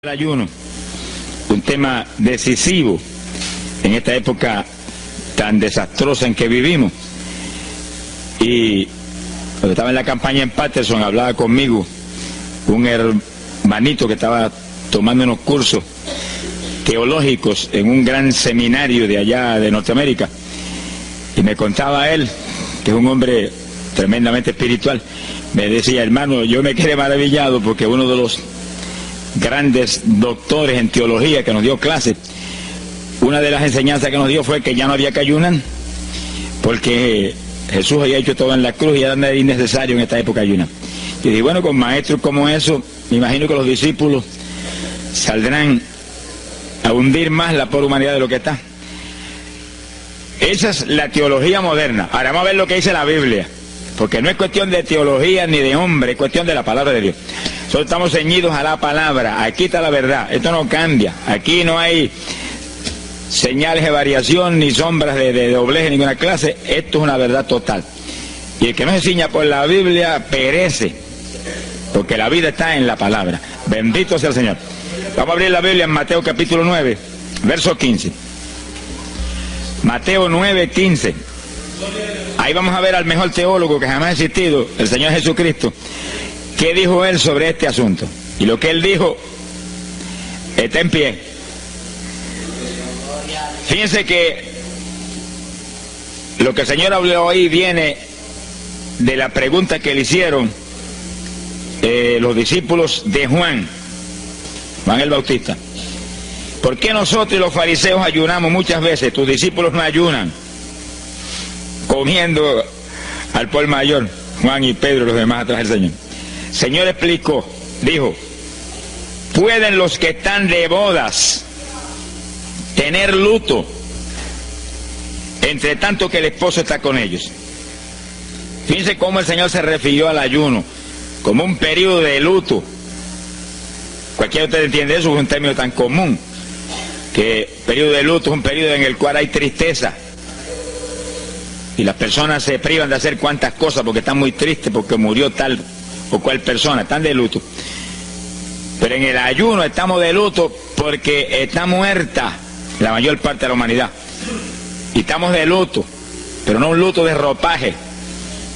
El ayuno, un tema decisivo en esta época tan desastrosa en que vivimos. Y cuando estaba en la campaña en Patterson, hablaba conmigo un hermanito que estaba tomando unos cursos teológicos en un gran seminario de allá de Norteamérica, y me contaba él, que es un hombre tremendamente espiritual, me decía: hermano, yo me quedé maravillado porque uno de los grandes doctores en teología que nos dio clases, una de las enseñanzas que nos dio fue que ya no había que ayunar, porque Jesús había hecho todo en la cruz y ya no era innecesario en esta época ayunar. Y dije, bueno, con maestros como eso, me imagino que los discípulos saldrán a hundir más la pobre humanidad de lo que está. Esa es la teología moderna. Ahora vamos a ver lo que dice la Biblia, porque no es cuestión de teología ni de hombre, es cuestión de la palabra de Dios. Nosotros estamos ceñidos a la palabra, aquí está la verdad, esto no cambia, aquí no hay señales de variación ni sombras de doblez de ninguna clase, esto es una verdad total. Y el que no se ciña por la Biblia perece, porque la vida está en la palabra. Bendito sea el Señor. Vamos a abrir la Biblia en Mateo capítulo 9, verso 15. Mateo 9, 15. Ahí vamos a ver al mejor teólogo que jamás ha existido, el Señor Jesucristo. ¿Qué dijo él sobre este asunto? Y lo que él dijo está en pie. Fíjense que lo que el Señor habló ahí viene de la pregunta que le hicieron los discípulos de Juan el Bautista. ¿Por qué nosotros los fariseos ayunamos muchas veces? Tus discípulos no ayunan, comiendo al por mayor, Juan y Pedro y los demás atrás del Señor. El Señor explicó, dijo: ¿pueden los que están de bodas tener luto entre tanto que el esposo está con ellos? Fíjense cómo el Señor se refirió al ayuno como un periodo de luto. Cualquiera de ustedes entiende eso, es un término tan común, que periodo de luto es un periodo en el cual hay tristeza y las personas se privan de hacer cuantas cosas porque están muy tristes porque murió tal o cual persona, están de luto. Pero en el ayuno estamos de luto porque está muerta la mayor parte de la humanidad, y estamos de luto, pero no un luto de ropaje,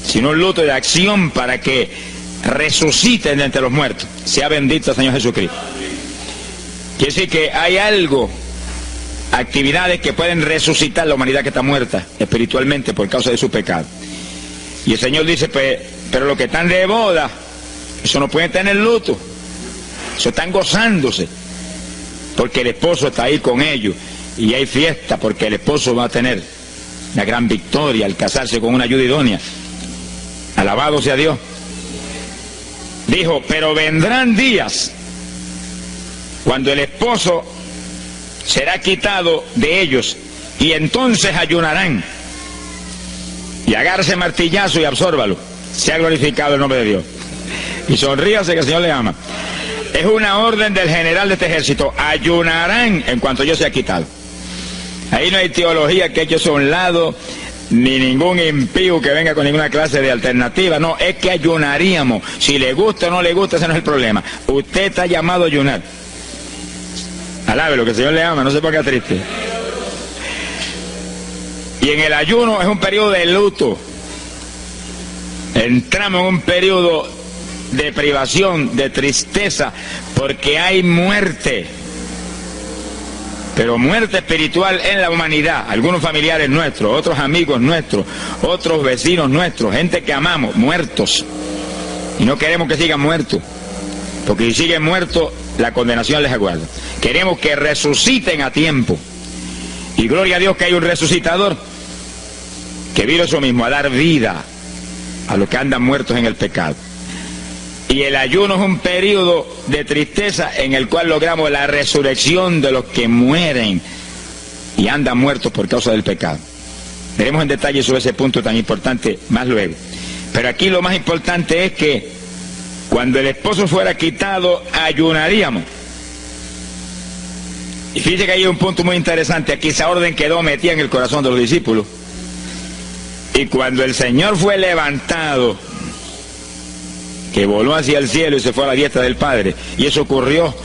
sino un luto de acción para que resuciten de entre los muertos. Sea bendito el Señor Jesucristo. Quiere decir que hay algo, actividades que pueden resucitar la humanidad que está muerta espiritualmente por causa de su pecado. Y el Señor dice, pero los que están de boda, eso no pueden tener luto, eso están gozándose, porque el esposo está ahí con ellos, y hay fiesta porque el esposo va a tener la gran victoria al casarse con una ayuda idónea. Alabado sea Dios. Dijo, pero vendrán días cuando el esposo será quitado de ellos, y entonces ayunarán. Y agárrese martillazo y absórbalo. Sea glorificado el nombre de Dios. Y sonríase que el Señor le ama. Es una orden del general de este ejército. Ayunarán en cuanto yo sea quitado. Ahí no hay teología que eche eso a un lado, ni ningún impío que venga con ninguna clase de alternativa. No, es que ayunaríamos. Si le gusta o no le gusta, ese no es el problema. Usted está llamado a ayunar. Alabe lo que el Señor le ama, no se ponga triste. Y en el ayuno es un periodo de luto. Entramos en un periodo de privación, de tristeza, porque hay muerte. Pero muerte espiritual en la humanidad. Algunos familiares nuestros, otros amigos nuestros, otros vecinos nuestros, gente que amamos, muertos. Y no queremos que sigan muertos, porque si siguen muertos, la condenación les aguarda. Queremos que resuciten a tiempo. Y gloria a Dios que hay un resucitador que vino eso mismo, a dar vida a los que andan muertos en el pecado. Y el ayuno es un periodo de tristeza en el cual logramos la resurrección de los que mueren y andan muertos por causa del pecado. Veremos en detalle sobre ese punto tan importante más luego. Pero aquí lo más importante es que cuando el esposo fuera quitado, ayunaríamos. Y fíjense que hay un punto muy interesante. Aquí esa orden quedó metida en el corazón de los discípulos. Y cuando el Señor fue levantado, que voló hacia el cielo y se fue a la diestra del Padre, y eso ocurrió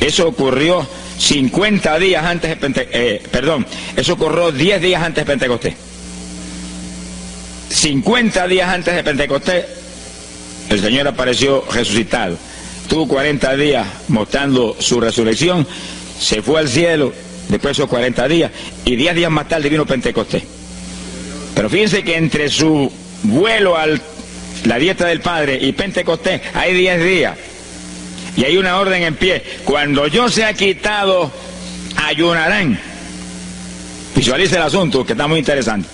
Eso ocurrió 50 días antes de eso ocurrió 10 días antes de Pentecostés. 50 días antes de Pentecostés, el Señor apareció resucitado. Tuvo 40 días mostrando su resurrección, se fue al cielo después de esos 40 días, y 10 días más tarde vino Pentecostés. Pero fíjense que entre su vuelo a la dieta del Padre y Pentecostés hay 10 días. Y hay una orden en pie: cuando yo sea quitado, ayunarán. Visualice el asunto, que está muy interesante.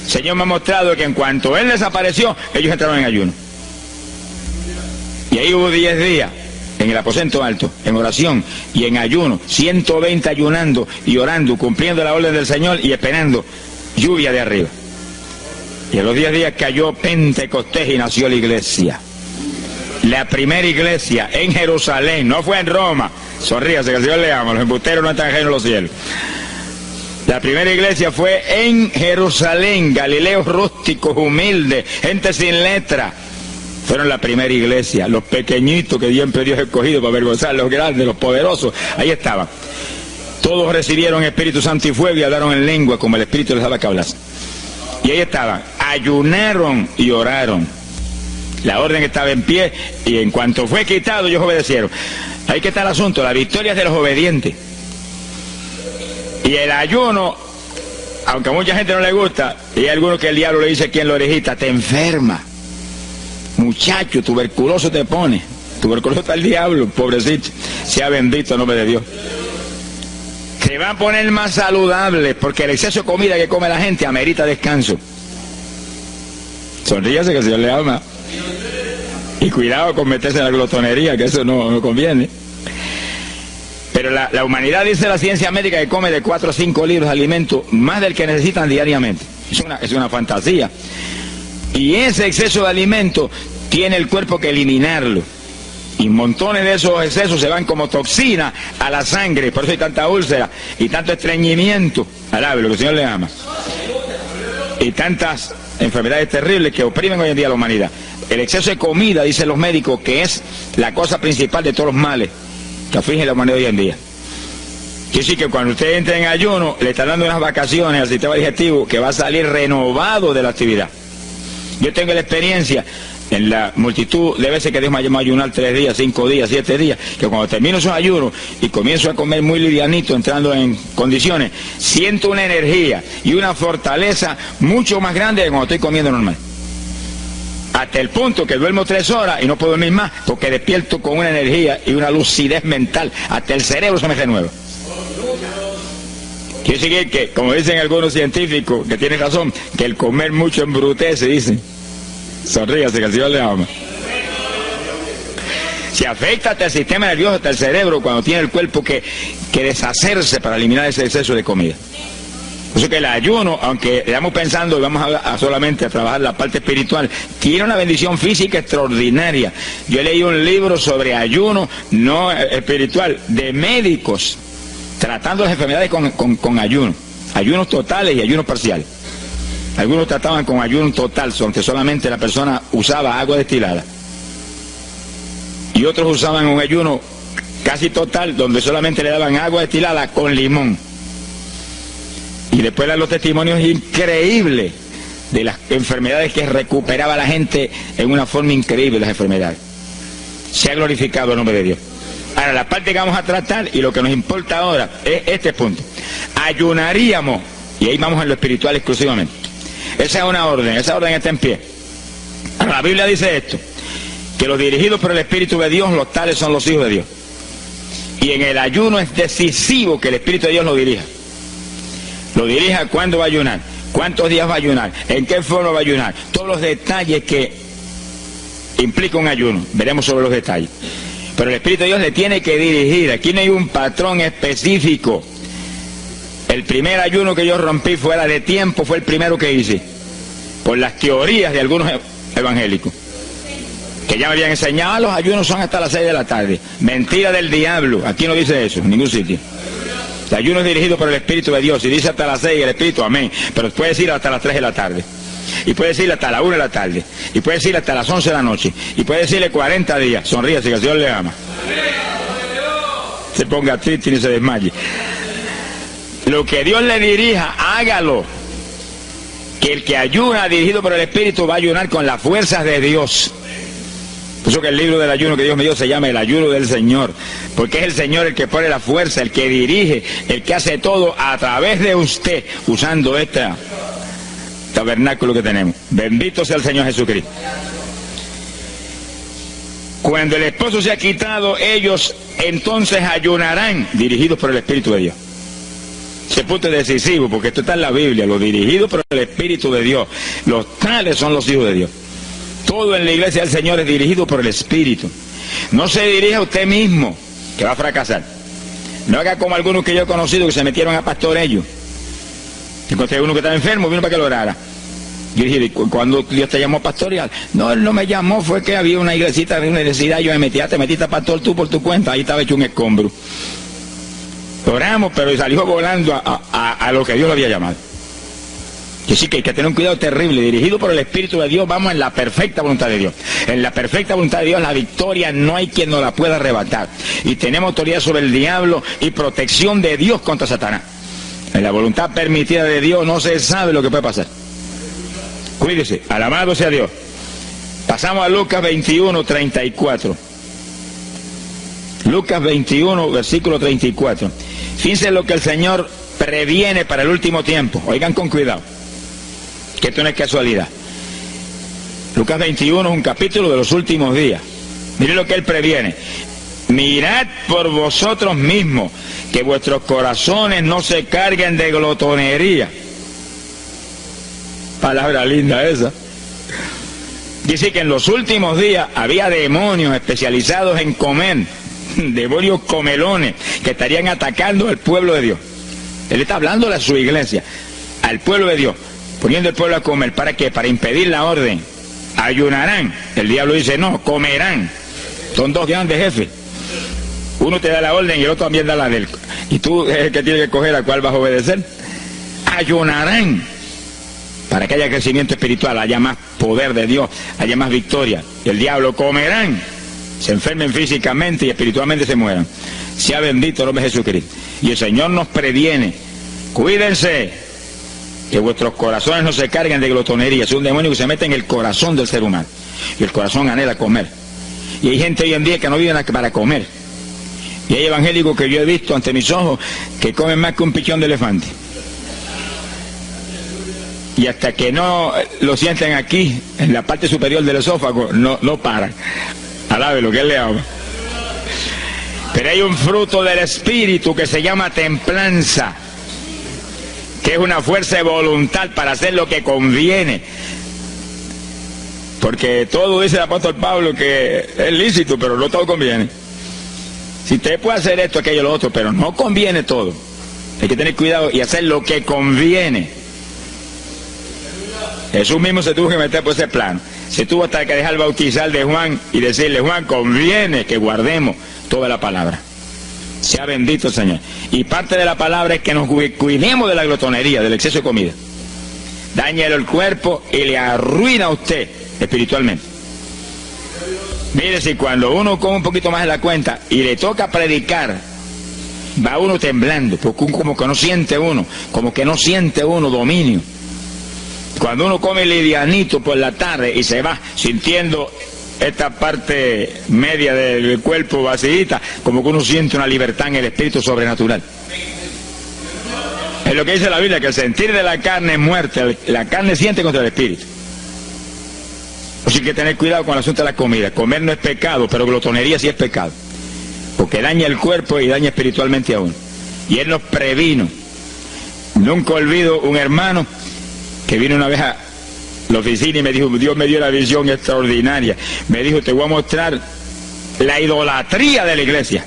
El Señor me ha mostrado que en cuanto Él desapareció, ellos entraron en ayuno. Y ahí hubo 10 días en el aposento alto, en oración y en ayuno, 120 ayunando y orando, cumpliendo la orden del Señor y esperando lluvia de arriba. Y en los 10 días cayó Pentecostés y nació la iglesia. La primera iglesia en Jerusalén, no fue en Roma. Sonríase, que el Señor le ama, los embusteros no están ajenos a los cielos. La primera iglesia fue en Jerusalén, galileos rústicos, humildes, gente sin letra. Fueron la primera iglesia, los pequeñitos que siempre Dios ha escogido para avergonzar a los grandes, los poderosos, ahí estaban. Todos recibieron Espíritu Santo y fuego y hablaron en lengua como el Espíritu les daba que hablasen. Y ahí estaban, ayunaron y oraron. La orden estaba en pie y en cuanto fue quitado ellos obedecieron. Ahí que está el asunto, la victoria es de los obedientes. Y el ayuno, aunque a mucha gente no le gusta, y hay algunos que el diablo le dice aquí en la orejita: te enferma, muchacho, tuberculoso te pone. Tuberculoso está el diablo, pobrecito. Sea bendito el nombre de Dios. Se va a poner más saludable, porque el exceso de comida que come la gente amerita descanso. Sonríase, que el Señor le ama. Y cuidado con meterse en la glotonería, que eso no conviene. Pero la humanidad, dice la ciencia médica, que come de 4 a 5 libros de alimento, más del que necesitan diariamente. Es una fantasía. Y ese exceso de alimento tiene el cuerpo que eliminarlo. Y montones de esos excesos se van como toxina a la sangre. Por eso hay tanta úlcera y tanto estreñimiento. Alabe, lo que el Señor le ama. Y tantas enfermedades terribles que oprimen hoy en día a la humanidad. El exceso de comida, dicen los médicos, que es la cosa principal de todos los males que afligen la humanidad hoy en día. Quiere decir que cuando usted entra en ayuno, le está dando unas vacaciones al sistema digestivo que va a salir renovado de la actividad. Yo tengo la experiencia en la multitud de veces que Dios me ha llamado a ayunar 3 días, 5 días, 7 días, que cuando termino esos ayunos y comienzo a comer muy livianito, entrando en condiciones, siento una energía y una fortaleza mucho más grande que cuando estoy comiendo normal. Hasta el punto que duermo 3 horas y no puedo dormir más, porque despierto con una energía y una lucidez mental. Hasta el cerebro se me renueva. Quiere decir que, como dicen algunos científicos, que tienen razón, que el comer mucho embrutece, dicen. Sonríase, que el Señor le ama. Se afecta hasta el sistema nervioso, hasta el cerebro, cuando tiene el cuerpo que deshacerse para eliminar ese exceso de comida. Por eso que el ayuno, aunque estamos pensando y vamos a solamente a trabajar la parte espiritual, tiene una bendición física extraordinaria. Yo leí un libro sobre ayuno no espiritual, de médicos, tratando las enfermedades con ayuno. Ayunos totales y ayunos parciales. Algunos trataban con ayuno total, aunque solamente la persona usaba agua destilada. Y otros usaban un ayuno casi total, donde solamente le daban agua destilada con limón. Y después dan los testimonios increíbles de las enfermedades que recuperaba la gente en una forma increíble, las enfermedades. Se ha glorificado el nombre de Dios. Ahora, la parte que vamos a tratar y lo que nos importa ahora es este punto. Ayunaríamos, y ahí vamos en lo espiritual exclusivamente. Esa es una orden, esa orden está en pie. Ahora, la Biblia dice esto, que los dirigidos por el Espíritu de Dios, los tales son los hijos de Dios. Y en el ayuno es decisivo que el Espíritu de Dios lo dirija. Lo dirija cuándo va a ayunar, cuántos días va a ayunar, en qué forma va a ayunar, todos los detalles que implica un ayuno, veremos sobre los detalles. Pero el Espíritu de Dios le tiene que dirigir, aquí no hay un patrón específico. El primer ayuno que yo rompí fuera de tiempo fue el primero que hice, por las teorías de algunos evangélicos, que ya me habían enseñado, los ayunos son hasta las 6 de la tarde. Mentira del diablo, aquí no dice eso, en ningún sitio. El ayuno es dirigido por el Espíritu de Dios, y dice hasta las 6 el Espíritu, amén, pero puede decir hasta las 3 de la tarde, y puede decirle hasta la 1 de la tarde, y puede decirle hasta las 11 de la noche, y puede decirle 40 días, sonríase que el Señor le ama. se ponga triste ni se desmaye. Lo que Dios le dirija, hágalo. Que el que ayuna dirigido por el Espíritu va a ayunar con las fuerzas de Dios. Por eso que el libro del ayuno que Dios me dio se llama el ayuno del Señor, porque es el Señor el que pone la fuerza, el que dirige, el que hace todo a través de usted, usando este tabernáculo que tenemos. Bendito sea el Señor Jesucristo. Cuando el esposo se ha quitado, ellos entonces ayunarán, dirigidos por el Espíritu de Dios. Ese punto es decisivo, porque esto está en la Biblia, los dirigidos por el Espíritu de Dios. Los tales son los hijos de Dios. Todo en la iglesia del Señor es dirigido por el Espíritu. No se dirija a usted mismo, que va a fracasar. No haga como algunos que yo he conocido que se metieron a pastor ellos. Encontré uno que estaba enfermo, vino para que lo orara. Yo dije, ¿cuándo Dios te llamó pastoreal? No, él no me llamó, fue que había una iglesita de una necesidad, yo me metí, te metiste a pastor tú por tu cuenta, ahí estaba hecho un escombro. Oramos, pero salió volando a lo que Dios lo había llamado. Que sí que hay que tener un cuidado terrible, dirigido por el Espíritu de Dios, vamos en la perfecta voluntad de Dios. En la perfecta voluntad de Dios la victoria no hay quien nos la pueda arrebatar. Y tenemos autoridad sobre el diablo y protección de Dios contra Satanás. En la voluntad permitida de Dios no se sabe lo que puede pasar. Cuídese, alabado sea Dios. Pasamos a Lucas 21, 34. Lucas 21, versículo 34. Fíjense lo que el Señor previene para el último tiempo. Oigan con cuidado, que esto no es casualidad. Lucas 21 es un capítulo de los últimos días. Miren lo que Él previene. Mirad por vosotros mismos, que vuestros corazones no se carguen de glotonería. Palabra linda esa. Dice que en los últimos días había demonios especializados en comer, demonios comelones, que estarían atacando al pueblo de Dios. Él está hablando a su iglesia, al pueblo de Dios, poniendo el pueblo a comer. ¿Para qué? Para impedir la orden. Ayunarán. El diablo dice, no, comerán. Son dos grandes jefes. Uno te da la orden y el otro también da la del. Y tú es el que tiene que escoger a cuál vas a obedecer. Ayunarán. Para que haya crecimiento espiritual, haya más poder de Dios, haya más victoria. El diablo comerán. Se enfermen físicamente y espiritualmente se mueran. Sea bendito el nombre de Jesucristo. Y el Señor nos previene. Cuídense, que vuestros corazones no se carguen de glotonería. Es un demonio que se mete en el corazón del ser humano. Y el corazón anhela comer. Y hay gente hoy en día que no vive para comer. Y hay evangélicos que yo he visto ante mis ojos que comen más que un pichón de elefante. Y hasta que no lo sienten aquí, en la parte superior del esófago, no paran. Alabe lo que Él le ama. Pero hay un fruto del Espíritu que se llama templanza, que es una fuerza de voluntad para hacer lo que conviene. Porque todo dice el apóstol Pablo que es lícito, pero no todo conviene. Si usted puede hacer esto, aquello, lo otro, pero no conviene todo. Hay que tener cuidado y hacer lo que conviene. Jesús mismo se tuvo que meter por ese plano. Se tuvo hasta que dejar bautizar de Juan y decirle, Juan, conviene que guardemos toda la palabra. Sea bendito el Señor. Y parte de la palabra es que nos cuidemos de la glotonería, del exceso de comida. Dáñelo el cuerpo y le arruina a usted espiritualmente. Mire, si cuando uno come un poquito más de la cuenta y le toca predicar, va uno temblando, porque como que no siente uno dominio. Cuando uno come livianito por la tarde y se va sintiendo esta parte media del cuerpo vacíita, como que uno siente una libertad en el espíritu sobrenatural. Es lo que dice la Biblia, que el sentir de la carne es muerte, la carne siente contra el espíritu. Así que tener cuidado con el asunto de la comida. Comer no es pecado, pero glotonería sí es pecado, porque daña el cuerpo y daña espiritualmente a uno. Y Él nos previno. Nunca olvido un hermano que vino una vez a la oficina y me dijo, Dios me dio la visión extraordinaria. Me dijo, te voy a mostrar la idolatría de la iglesia.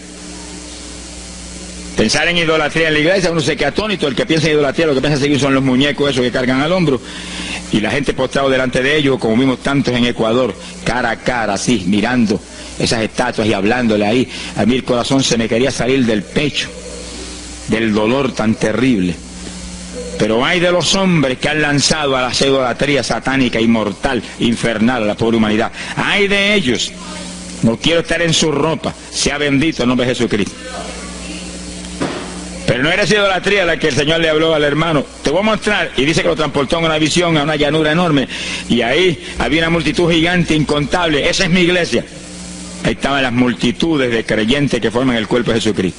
Pensar en idolatría en la iglesia, uno se queda atónito. El que piensa en idolatría, lo que piensa seguir son los muñecos esos que cargan al hombro. Y la gente postrado delante de ellos, como vimos tantos en Ecuador, cara a cara, así, mirando esas estatuas y hablándole ahí. A mí el corazón se me quería salir del pecho, del dolor tan terrible. Pero hay de los hombres que han lanzado a la idolatría satánica, inmortal, infernal a la pobre humanidad. Hay de ellos. No quiero estar en su ropa. Sea bendito el nombre de Jesucristo. Pero no era esa idolatría la que el Señor le habló al hermano. Te voy a mostrar. Y dice que lo transportó en una visión a una llanura enorme. Y ahí había una multitud gigante, incontable. Esa es mi iglesia. Ahí estaban las multitudes de creyentes que forman el cuerpo de Jesucristo.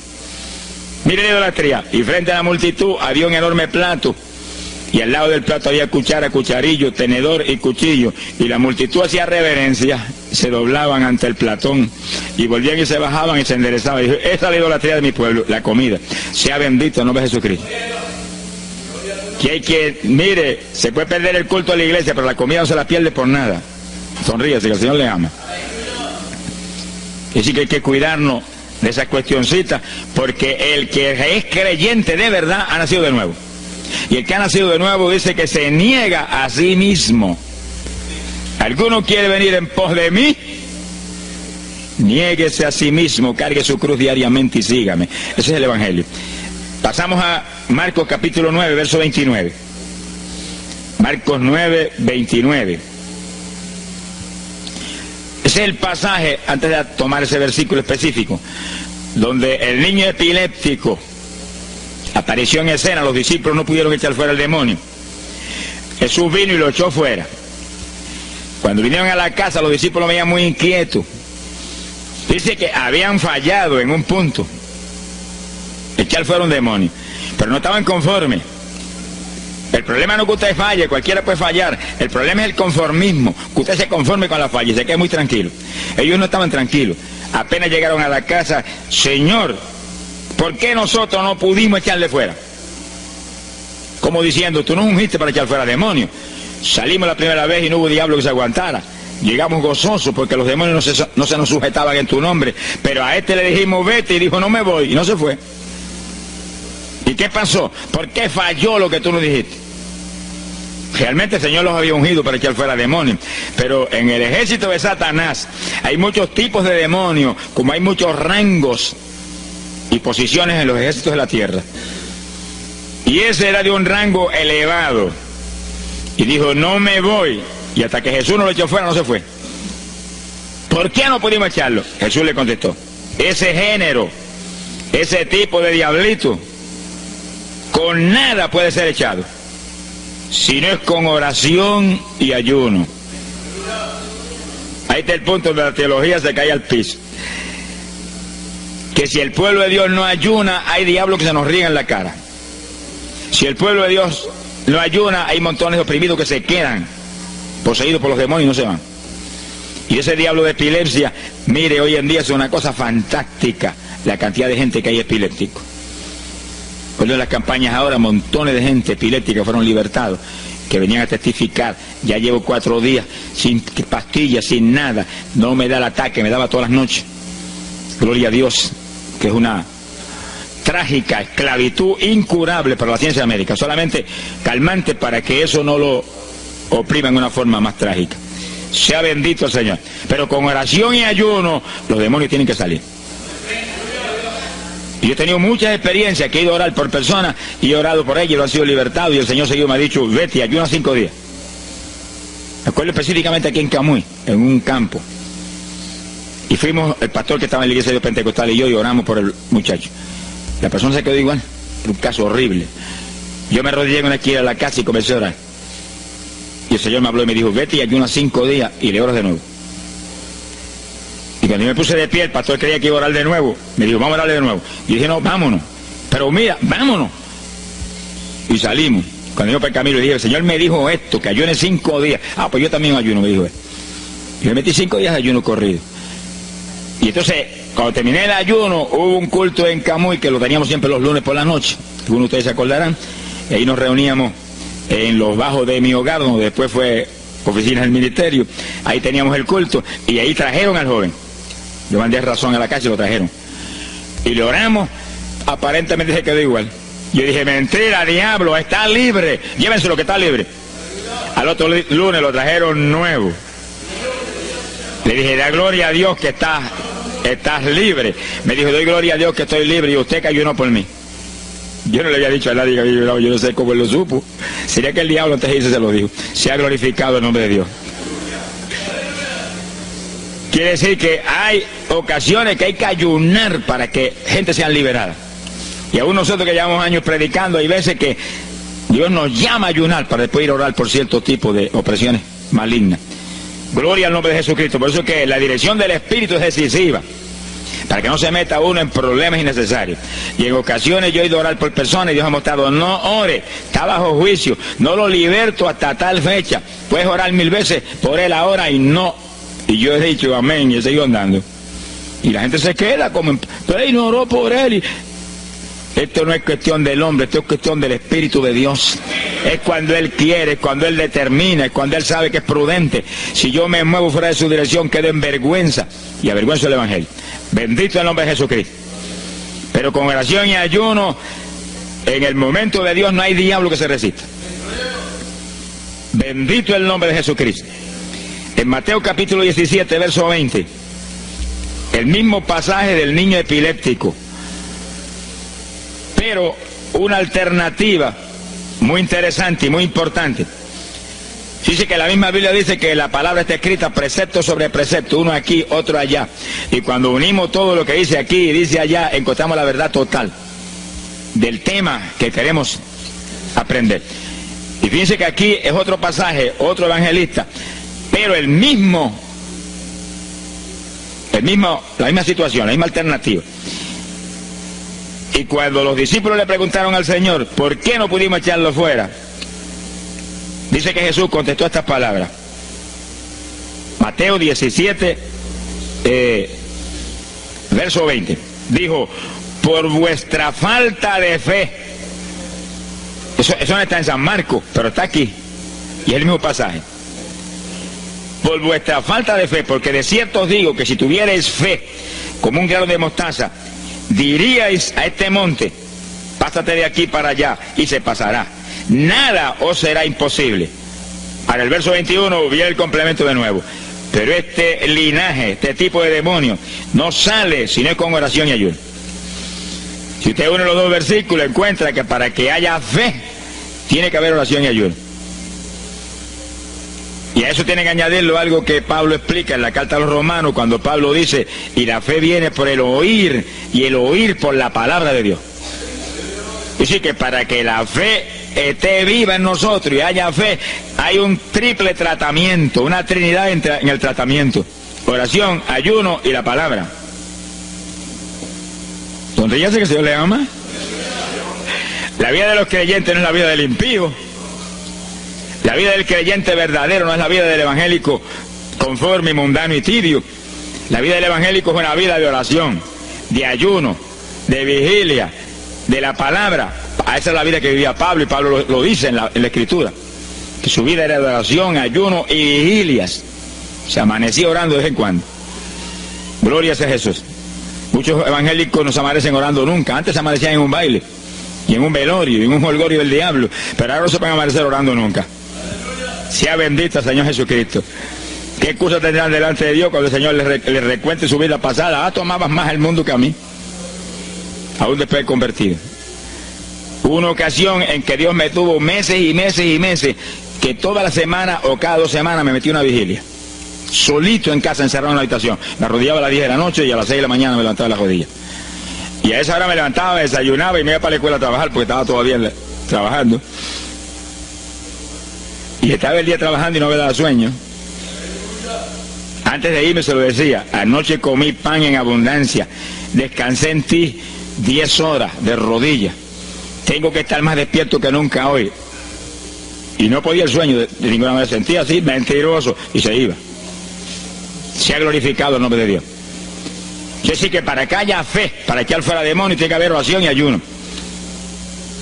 Mire la idolatría. Y frente a la multitud había un enorme plato. Y al lado del plato había cuchara, cucharillo, tenedor y cuchillo. Y la multitud hacía reverencia, se doblaban ante el platón. Y volvían y se bajaban y se enderezaban. Y dijo, esta es la idolatría de mi pueblo, la comida. Sea bendito el nombre de Jesucristo. Que hay que, mire, se puede perder el culto de la iglesia, pero la comida no se la pierde por nada. Sonríase, que el Señor le ama. Y sí que hay que cuidarnos de esas cuestioncitas, porque el que es creyente de verdad ha nacido de nuevo. Y el que ha nacido de nuevo dice que se niega a sí mismo. ¿Alguno quiere venir en pos de mí? Niéguese a sí mismo, cargue su cruz diariamente y sígame. Ese es el Evangelio. Pasamos a Marcos capítulo 9, verso 29. Marcos 9, 29. Ese es el pasaje, antes de tomar ese versículo específico, donde el niño epiléptico apareció en escena. Los discípulos no pudieron echar fuera el demonio. Jesús vino y lo echó fuera. Cuando vinieron a la casa, los discípulos lo veían muy inquietos. Dice que habían fallado en un punto, echar fuera un demonio, pero no estaban conformes. El problema no es que usted falle, cualquiera puede fallar. El problema es el conformismo, que usted se conforme con la falla y se quede muy tranquilo. Ellos no estaban tranquilos. Apenas llegaron a la casa, Señor, ¿por qué nosotros no pudimos echarle fuera? Como diciendo, tú no ungiste para echar fuera demonios. Salimos la primera vez y no hubo diablo que se aguantara. Llegamos gozosos porque los demonios no se nos sujetaban en tu nombre. Pero a este le dijimos, vete, y dijo, no me voy, y no se fue. ¿Y qué pasó? ¿Por qué falló lo que tú nos dijiste? Realmente el Señor los había ungido para echar fuera demonios. Pero en el ejército de Satanás hay muchos tipos de demonios, como hay muchos rangos y posiciones en los ejércitos de la tierra. Y ese era de un rango elevado. Y dijo, no me voy. Y hasta que Jesús no lo echó fuera, no se fue. ¿Por qué no pudimos echarlo? Jesús le contestó, ese género, ese tipo de diablito, con nada puede ser echado, si no es con oración y ayuno. Ahí está el punto donde la teología se cae al piso. Que si el pueblo de Dios no ayuna, hay diablos que se nos ríen en la cara. Si el pueblo de Dios no ayuna, hay montones de oprimidos que se quedan poseídos por los demonios y no se van. Y ese diablo de epilepsia, mire, hoy en día es una cosa fantástica la cantidad de gente que hay epiléptico. Por las campañas ahora, montones de gente epiléptica fueron libertados, que venían a testificar. Ya llevo 4 días sin pastillas, sin nada, no me da el ataque, me daba todas las noches. Gloria a Dios, que es una trágica esclavitud incurable para la ciencia médica, solamente calmante para que eso no lo oprima en una forma más trágica. Sea bendito el Señor. Pero con oración y ayuno, los demonios tienen que salir. Y yo he tenido muchas experiencias que he ido a orar por personas y he orado por ellos y lo han sido libertados, y el Señor seguido me ha dicho, vete, ayuna 5 días. Me acuerdo específicamente aquí en Camuy, en un campo. Y fuimos, el pastor que estaba en la iglesia de Pentecostal y yo, y oramos por el muchacho. La persona se quedó igual, un caso horrible. Yo me arrodillé en una esquina de la casa y comencé a orar. Y el Señor me habló y me dijo, vete y ayuna 5 días y le oras de nuevo. Y cuando yo me puse de pie, el pastor creía que iba a orar de nuevo. Me dijo, vamos a orarle de nuevo. Y dije, no, vámonos. Pero mira, vámonos. Y salimos. Cuando yo por el camino le dije, el Señor me dijo esto, que ayune 5 días. Ah, pues yo también ayuno, me dijo él. Y me metí 5 días de ayuno corrido. Y entonces, cuando terminé el ayuno, hubo un culto en Camuy, que lo teníamos siempre los lunes por la noche. Algunos de ustedes se acordarán. Y ahí nos reuníamos en los bajos de mi hogar, donde después fue oficina del ministerio. Ahí teníamos el culto y ahí trajeron al joven. Yo mandé razón a la casa y lo trajeron. Y le oramos, aparentemente se quedó igual. Yo dije, mentira, diablo, está libre. Llévenselo que está libre. Al otro lunes lo trajeron nuevo. Le dije, da gloria a Dios que estás libre. Me dijo, doy gloria a Dios que estoy libre y usted que ayunó por mí. Yo no le había dicho a nadie que había ayunado, yo no sé cómo él lo supo. Sería que el diablo antes de irse se lo dijo. Se ha glorificado el nombre de Dios. Quiere decir que hay ocasiones que hay que ayunar para que gente sea liberada. Y aún nosotros que llevamos años predicando, hay veces que Dios nos llama a ayunar para después ir a orar por cierto tipo de opresiones malignas. Gloria al nombre de Jesucristo. Por eso es que la dirección del Espíritu es decisiva, para que no se meta uno en problemas innecesarios. Y en ocasiones yo he ido a orar por personas y Dios ha mostrado: no ore, está bajo juicio, no lo liberto hasta tal fecha. Puedes orar 1000 veces por él ahora y no. Y yo he dicho amén y he seguido andando. Y la gente se queda como, pero él no oró por él. Y esto no es cuestión del hombre, esto es cuestión del Espíritu de Dios. Es cuando Él quiere, es cuando Él determina, es cuando Él sabe que es prudente. Si yo me muevo fuera de su dirección, quedo en vergüenza y avergüenzo el Evangelio. Bendito el nombre de Jesucristo. Pero con oración y ayuno, en el momento de Dios no hay diablo que se resista. Bendito el nombre de Jesucristo. En Mateo capítulo 17, verso 20, el mismo pasaje del niño epiléptico, pero una alternativa muy interesante y muy importante. Dice que la misma Biblia dice que la palabra está escrita precepto sobre precepto, uno aquí, otro allá. Y cuando unimos todo lo que dice aquí y dice allá, encontramos la verdad total del tema que queremos aprender. Y fíjense que aquí es otro pasaje, otro evangelista, pero la misma situación, la misma alternativa. Y cuando los discípulos le preguntaron al Señor, ¿por qué no pudimos echarlo fuera? Dice que Jesús contestó estas palabras. Mateo 17, verso 20. Dijo: por vuestra falta de fe. Eso no está en San Marcos, pero está aquí. Y es el mismo pasaje. Por vuestra falta de fe, porque de cierto os digo que si tuvierais fe como un grano de mostaza, diríais a este monte: pásate de aquí para allá, y se pasará. Nada os será imposible. Para el verso 21 viene el complemento de nuevo. Pero este linaje, este tipo de demonio, no sale si no es con oración y ayuno. Si usted une los dos versículos, encuentra que para que haya fe, tiene que haber oración y ayuno. Y a eso tiene que añadirlo algo que Pablo explica en la carta a los Romanos, cuando Pablo dice: y la fe viene por el oír, y el oír por la palabra de Dios. Y sí, que para que la fe esté viva en nosotros y haya fe, hay un triple tratamiento, una trinidad en el tratamiento: oración, ayuno y la palabra. ¿Dónde ya sé que el Señor le ama? La vida de los creyentes no es la vida del impío. La vida del creyente verdadero no es la vida del evangélico conforme, mundano y tibio. La vida del evangélico es una vida de oración, de ayuno, de vigilia, de la palabra. Esa es la vida que vivía Pablo, y Pablo lo dice en la Escritura, que su vida era de oración, ayuno y vigilias. Se amanecía orando de vez en cuando. Gloria sea Jesús. Muchos evangélicos no se amanecen orando nunca. Antes se amanecían en un baile, y en un velorio, y en un holgorio del diablo, pero ahora no se pueden amanecer orando nunca. Sea bendito el Señor Jesucristo. ¿Qué excusa tendrán delante de Dios cuando el Señor les recuente su vida pasada? Ah, tomabas más el mundo que a mí, aún después de convertido. Hubo una ocasión en que Dios me tuvo meses y meses y meses, que toda la semana o cada 2 semanas me metí una vigilia, solito en casa, encerrado en la habitación. Me arrodillaba a las 10 de la noche y a las 6 de la mañana me levantaba las rodillas. Y a esa hora me levantaba, me desayunaba y me iba para la escuela a trabajar, porque estaba todavía trabajando. Y estaba el día trabajando y no me daba sueño. Antes de irme se lo decía: anoche comí pan en abundancia, descansé en ti 10 horas de rodillas, tengo que estar más despierto que nunca hoy. Y no podía el sueño de ninguna manera, sentía así, mentiroso, y se iba. Se ha glorificado el nombre de Dios. Es decir, que para que haya fe, para echar fuera demonios, tiene que haber oración y ayuno.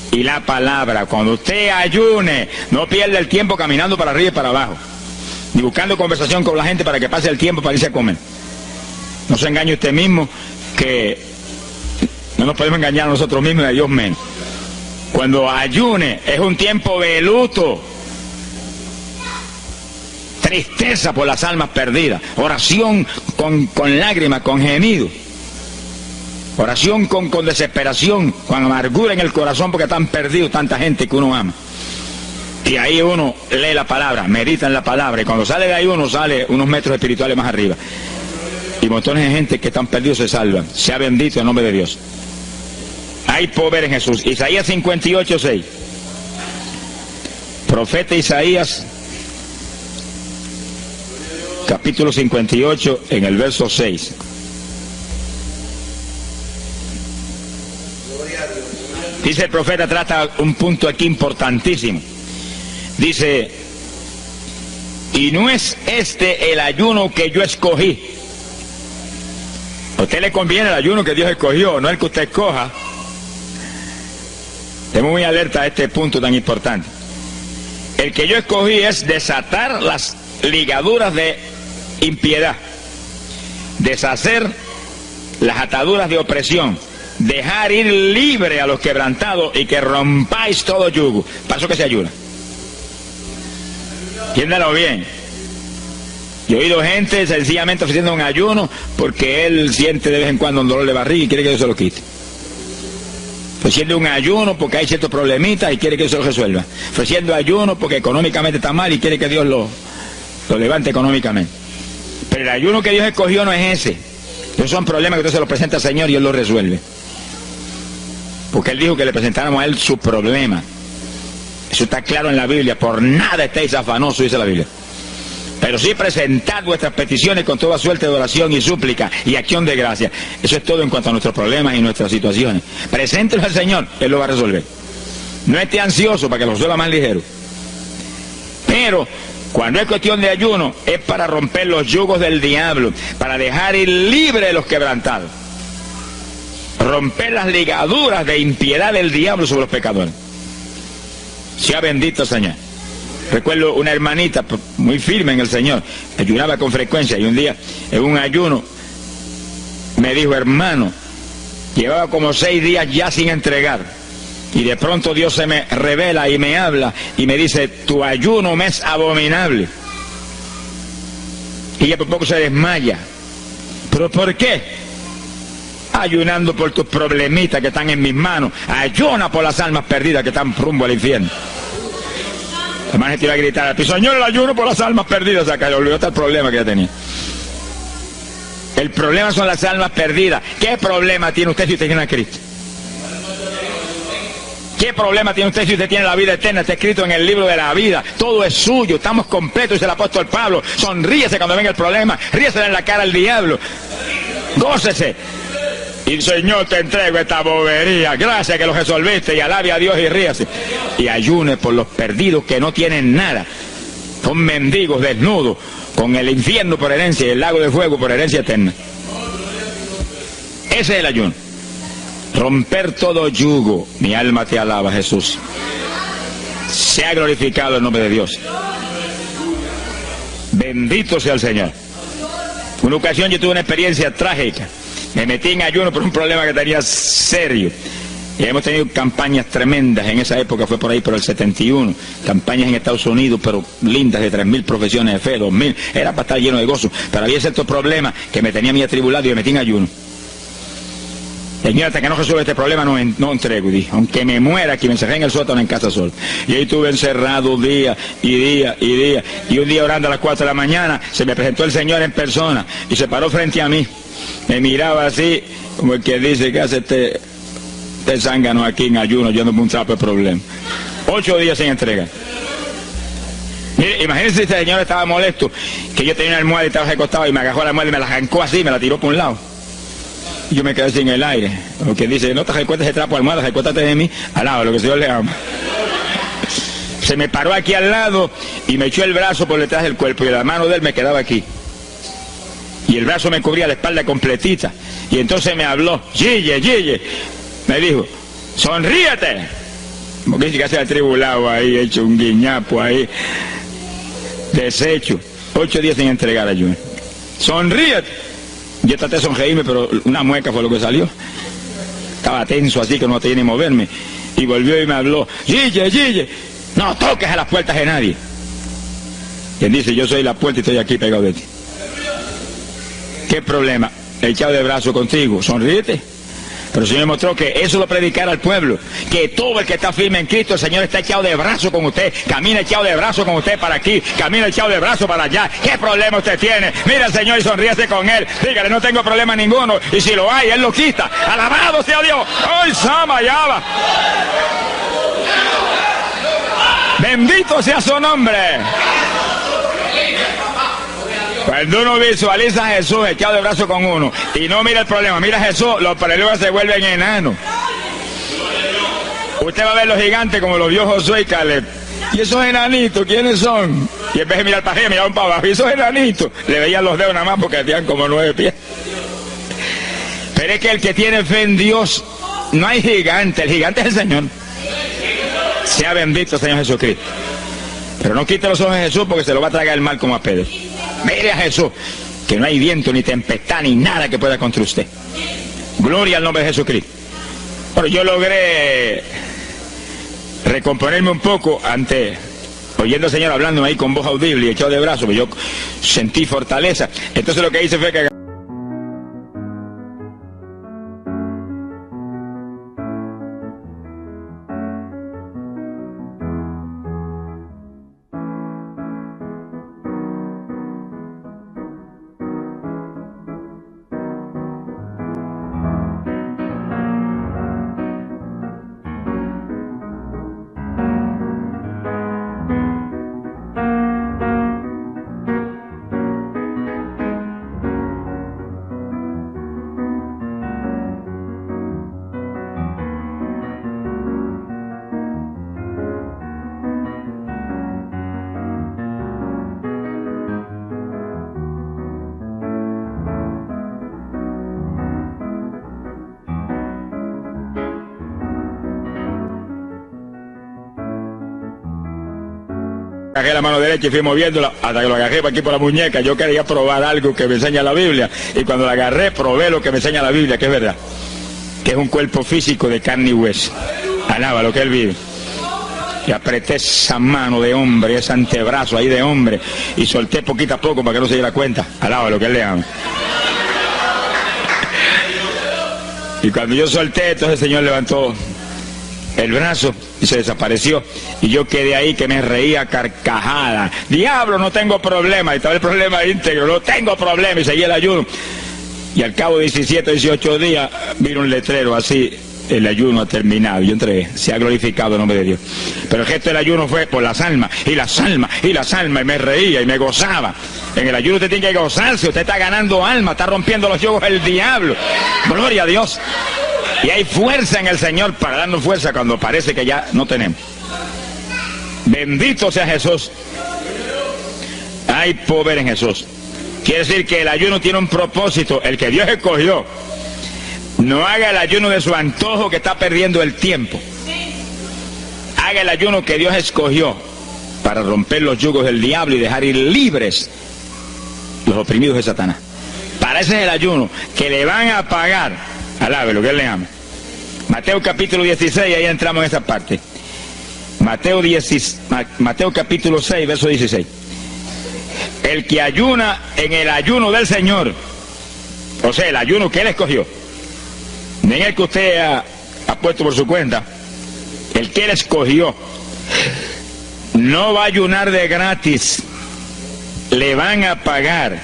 Y la palabra, cuando usted ayune, no pierda el tiempo caminando para arriba y para abajo, ni buscando conversación con la gente para que pase el tiempo para irse a comer. No se engañe usted mismo, que no nos podemos engañar a nosotros mismos y a Dios menos. Cuando ayune es un tiempo de luto, tristeza por las almas perdidas, oración con lágrimas, con gemidos, oración con desesperación, con amargura en el corazón porque están perdidos tanta gente que uno ama. Y ahí uno lee la palabra, medita en la palabra, y cuando sale de ahí uno sale unos metros espirituales más arriba. Y montones de gente que están perdidos se salvan. Sea bendito el nombre de Dios. Hay poder en Jesús. Isaías 58:6. Profeta Isaías, capítulo 58, en el verso 6. Dice el profeta, trata un punto aquí importantísimo. Dice, y no es este el ayuno que yo escogí. A usted le conviene el ayuno que Dios escogió, no el que usted escoja. Estemos muy alerta a este punto tan importante. El que yo escogí es desatar las ligaduras de impiedad, deshacer las ataduras de opresión, dejar ir libre a los quebrantados y que rompáis todo yugo. Para eso que se ayuna. Entiéndalo bien. Yo he oído gente sencillamente ofreciendo un ayuno porque él siente de vez en cuando un dolor de barriga y quiere que Dios se lo quite. Ofreciendo un ayuno porque hay ciertos problemitas y quiere que Dios se lo resuelva. Ofreciendo ayuno porque económicamente está mal y quiere que Dios lo levante económicamente. Pero el ayuno que Dios escogió no es ese. Esos son problemas que usted se los presenta al Señor y Él los resuelve. Porque Él dijo que le presentáramos a Él sus problemas. Eso está claro en la Biblia. Por nada estéis afanosos, dice la Biblia. Pero sí presentad vuestras peticiones con toda suerte de oración y súplica y acción de gracia. Eso es todo en cuanto a nuestros problemas y nuestras situaciones. Preséntelos al Señor, Él lo va a resolver. No esté ansioso para que lo resuelva más ligero. Pero cuando es cuestión de ayuno, es para romper los yugos del diablo, para dejar ir libre a los quebrantados. Romper las ligaduras de impiedad del diablo sobre los pecadores. Sea bendito el Señor. Recuerdo una hermanita muy firme en el Señor, ayunaba con frecuencia y un día en un ayuno me dijo, hermano, llevaba como 6 días ya sin entregar y de pronto Dios se me revela y me habla y me dice, tu ayuno me es abominable. Y ella por poco se desmaya. ¿Pero por qué? Ayunando por tus problemitas que están en mis manos. Ayuna por las almas perdidas que están rumbo al infierno. Además gente iba a gritar, Señor, el ayuno por las almas perdidas. O sea, que le olvidó hasta el problema que ya tenía. El problema son las almas perdidas. ¿Qué problema tiene usted si usted tiene a Cristo? ¿Qué problema tiene usted si usted tiene la vida eterna? Está escrito en el libro de la vida. Todo es suyo, estamos completos, dice el apóstol Pablo. Sonríese cuando venga el problema, ríese en la cara al diablo. Gócese. Y Señor, te entrego esta bobería. Gracias que lo resolviste y alabe a Dios y ríase. Y ayune por los perdidos que no tienen nada. Son mendigos desnudos, con el infierno por herencia y el lago de fuego por herencia eterna. Ese es el ayuno. Romper todo yugo. Mi alma te alaba, Jesús. Sea glorificado el nombre de Dios. Bendito sea el Señor. Una ocasión yo tuve una experiencia trágica. Me metí en ayuno por un problema que tenía serio. Y hemos tenido campañas tremendas en esa época, fue por ahí por el 71. Campañas en Estados Unidos, pero lindas, de 3.000 profesiones de fe, 2.000. Era para estar lleno de gozo. Pero había ciertos problemas que me tenía a mí atribulado y me metí en ayuno. Señor, hasta que no resuelva este problema no entrego. Y dije, aunque me muera aquí, me encerré en el sótano en casa solo. Y ahí estuve encerrado día y día y día. Y un día orando a las 4 de la mañana, se me presentó el Señor en persona y se paró frente a mí. Me miraba así, como el que dice, ¿qué hace este zángano aquí en ayuno? Yo no me un trapo de problema. 8 días sin entrega. Mire, imagínense si este señor estaba molesto, que yo tenía una almohada y estaba recostado y me agarró la almohada y me la arrancó así, me la tiró por un lado. Y yo me quedé sin el aire. Como que dice, no te recuestes ese trapo de almohada, recuéstate de mí, al lado, lo que el Señor le ama. Se me paró aquí al lado y me echó el brazo por detrás del cuerpo y la mano de él me quedaba aquí. Y el brazo me cubría la espalda completita. Y entonces me habló, Gille, me dijo, sonríete. Como que dice que se ha atribulado ahí, hecho un guiñapo ahí, deshecho. 8 días sin entregar ayuno. Sonríete. Yo traté de sonreírme, pero una mueca fue lo que salió. Estaba tenso así que no tenía ni moverme. Y volvió y me habló, Gille, no toques a las puertas de nadie. Quien dice, yo soy la puerta y estoy aquí pegado de ti. ¿Qué problema? Echado de brazo contigo, sonríete. Pero el Señor me mostró que eso lo predicara al pueblo, que todo el que está firme en Cristo, el Señor está echado de brazo con usted, camina echado de brazo con usted para aquí, camina echado de brazo para allá. ¿Qué problema usted tiene? Mira al Señor y sonríese con Él, dígale, no tengo problema ninguno, y si lo hay, Él lo quita. Alabado sea Dios. ¡Ay, Sama, ya va! Bendito sea su nombre. Cuando uno visualiza a Jesús echado de brazo con uno y no mira el problema, mira a Jesús, los problemas se vuelven enanos. Usted va a ver los gigantes como los vio Josué y Caleb. ¿Y esos enanitos quiénes son? Y en vez de mirar para arriba, miraban para abajo. ¿Y esos enanitos? Le veían los dedos nada más porque tenían como 9 pies. Pero es que el que tiene fe en Dios, no hay gigante, el gigante es el Señor. Sea bendito Señor Jesucristo. Pero no quite los ojos de Jesús porque se lo va a tragar el mal como a Pedro. Mire a Jesús, que no hay viento, ni tempestad, ni nada que pueda contra usted. Gloria al nombre de Jesucristo. Pero yo logré recomponerme un poco oyendo al Señor hablándome ahí con voz audible y echado de brazos, pues yo sentí fortaleza. Entonces lo que hice fue que agarré la mano derecha y fui moviéndola hasta que lo agarré por aquí por la muñeca. Yo quería probar algo que me enseña la Biblia, y cuando la agarré probé lo que me enseña la Biblia, que es verdad, que es un cuerpo físico de carne y hueso. Alaba lo que Él vive. Y apreté esa mano de hombre, ese antebrazo ahí de hombre, y solté poquito a poco para que no se diera cuenta. Alaba lo que Él le ama. Y cuando yo solté, entonces el Señor levantó el brazo y se desapareció, y yo quedé ahí que me reía carcajada. Diablo, no tengo problema. Y estaba el problema íntegro, no tengo problema, y seguí el ayuno. Y al cabo de 17, 18 días vino un letrero así: el ayuno ha terminado. Yo entregué, se ha glorificado el nombre de Dios. Pero el gesto del ayuno fue por las almas, y las almas, y las almas, y me reía y me gozaba. En el ayuno usted tiene que gozarse, usted está ganando alma, está rompiendo los yugos del diablo. Gloria a Dios. Y hay fuerza en el Señor para darnos fuerza cuando parece que ya no tenemos. Bendito sea Jesús. Hay poder en Jesús. Quiere decir que el ayuno tiene un propósito, el que Dios escogió. No haga el ayuno de su antojo, que está perdiendo el tiempo. Haga el ayuno que Dios escogió para romper los yugos del diablo y dejar ir libres los oprimidos de Satanás. Para ese es el ayuno que le van a pagar. Alabe lo que Él le ama. Mateo capítulo 16, ahí entramos en esa parte. Mateo capítulo 6, verso 16. El que ayuna en el ayuno del Señor, o sea, el ayuno que Él escogió, no en el que usted ha puesto por su cuenta, el que Él escogió, no va a ayunar de gratis, le van a pagar.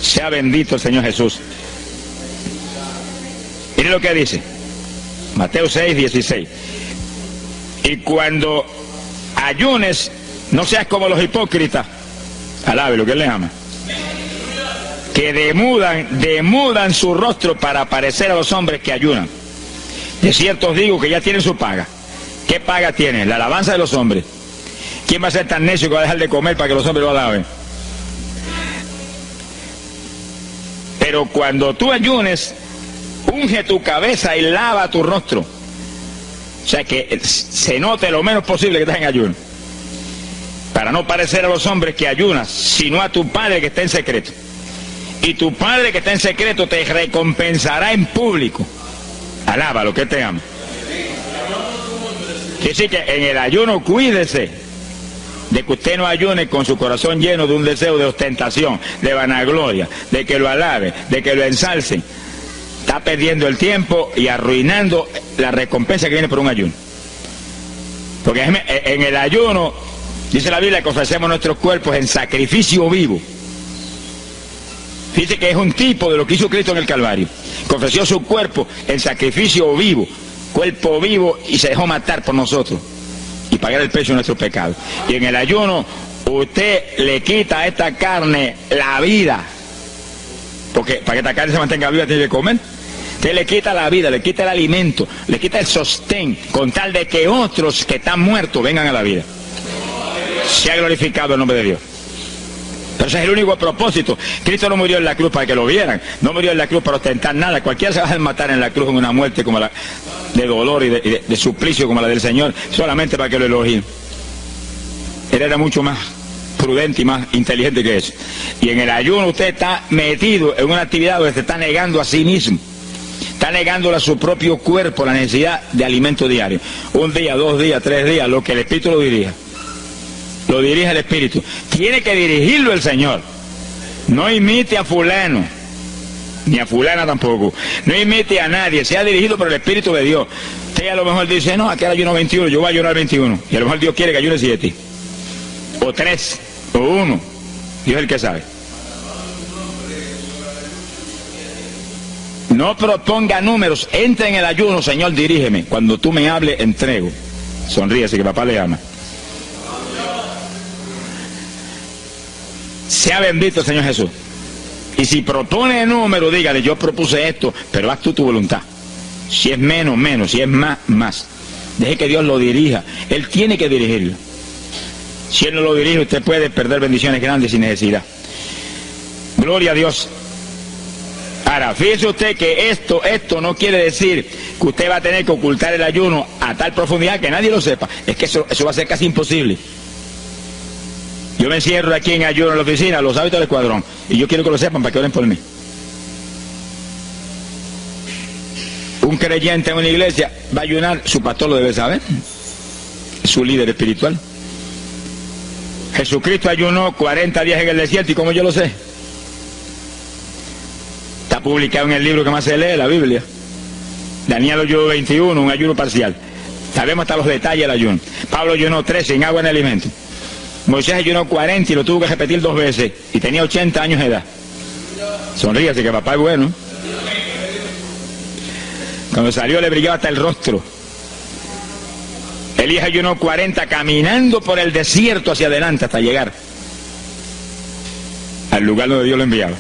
Sea bendito el Señor Jesús. Mire lo que dice Mateo 6, 16. Y cuando ayunes, no seas como los hipócritas. Alabe lo que Él le ama. Que demudan su rostro para parecer a los hombres que ayunan. De cierto os digo que ya tienen su paga. ¿Qué paga tienen? La alabanza de los hombres. ¿Quién va a ser tan necio que va a dejar de comer para que los hombres lo alaben? Pero cuando tú ayunes, unge tu cabeza y lava tu rostro. O sea, que se note lo menos posible que estás en ayuno, para no parecer a los hombres que ayunas, sino a tu Padre que está en secreto. Y tu Padre que está en secreto te recompensará en público. Alaba lo que Él te ama. Quiere decir que en el ayuno cuídese de que usted no ayune con su corazón lleno de un deseo de ostentación, de vanagloria, de que lo alabe, de que lo ensalcen. está perdiendo el tiempo y arruinando la recompensa que viene por un ayuno. Porque en el ayuno, dice la Biblia, que ofrecemos nuestros cuerpos en sacrificio vivo. Dice que es un tipo de lo que hizo Cristo en el Calvario, que ofreció su cuerpo en sacrificio vivo, cuerpo vivo, y se dejó matar por nosotros y pagar el precio de nuestros pecados. Y en el ayuno usted le quita a esta carne la vida, porque para que esta carne se mantenga viva tiene que comer. Usted le quita la vida, le quita el alimento, le quita el sostén, con tal de que otros que están muertos vengan a la vida. Se ha glorificado el nombre de Dios. Pero ese es el único propósito. Cristo no murió en la cruz para que lo vieran, no murió en la cruz para ostentar nada. Cualquiera se va a matar en la cruz en una muerte como la de dolor y de suplicio como la del Señor, solamente para que lo elogien. Él era mucho más prudente y más inteligente que eso. Y en el ayuno usted está metido en una actividad donde se está negando a sí mismo, está negándole a su propio cuerpo la necesidad de alimento diario. Un día, 2 días, 3 días, lo que el Espíritu lo dirija. Lo dirige el Espíritu. Tiene que dirigirlo el Señor. No imite a fulano, ni a fulana tampoco. No imite a nadie. Sea dirigido por el Espíritu de Dios. Usted a lo mejor dice, no, aquí ayuno 21, yo voy a ayunar 21. Y a lo mejor Dios quiere que ayune 7. O 3, o 1. Dios es el que sabe. No proponga números. Entra en el ayuno, Señor, dirígeme. Cuando tú me hables, entrego. Sonríese que papá le ama. Sea bendito el Señor Jesús. Y si propone número, dígale, yo propuse esto, pero haz tú tu voluntad. Si es menos, menos. Si es más, más. Deje que Dios lo dirija. Él tiene que dirigirlo. Si Él no lo dirige, usted puede perder bendiciones grandes sin necesidad. Gloria a Dios. Ahora, fíjese usted que esto no quiere decir que usted va a tener que ocultar el ayuno a tal profundidad que nadie lo sepa. Es que eso va a ser casi imposible. Yo me encierro aquí en ayuno en la oficina, los hábitos del escuadrón, y yo quiero que lo sepan para que oren por mí. Un creyente en una iglesia va a ayunar, su pastor lo debe saber, es su líder espiritual. Jesucristo ayunó 40 días en el desierto, ¿y cómo yo lo sé? Está publicado en el libro que más se lee, la Biblia. Daniel ayunó 21, un ayuno parcial. Sabemos hasta los detalles del ayuno. Pablo ayunó 13 sin agua ni alimento. Moisés ayunó 40 y lo tuvo que repetir 2 veces, y tenía 80 años de edad. Sonríase que papá es bueno. Cuando salió le brillaba hasta el rostro. Elías ayunó 40 caminando por el desierto hacia adelante hasta llegar al lugar donde Dios lo enviaba.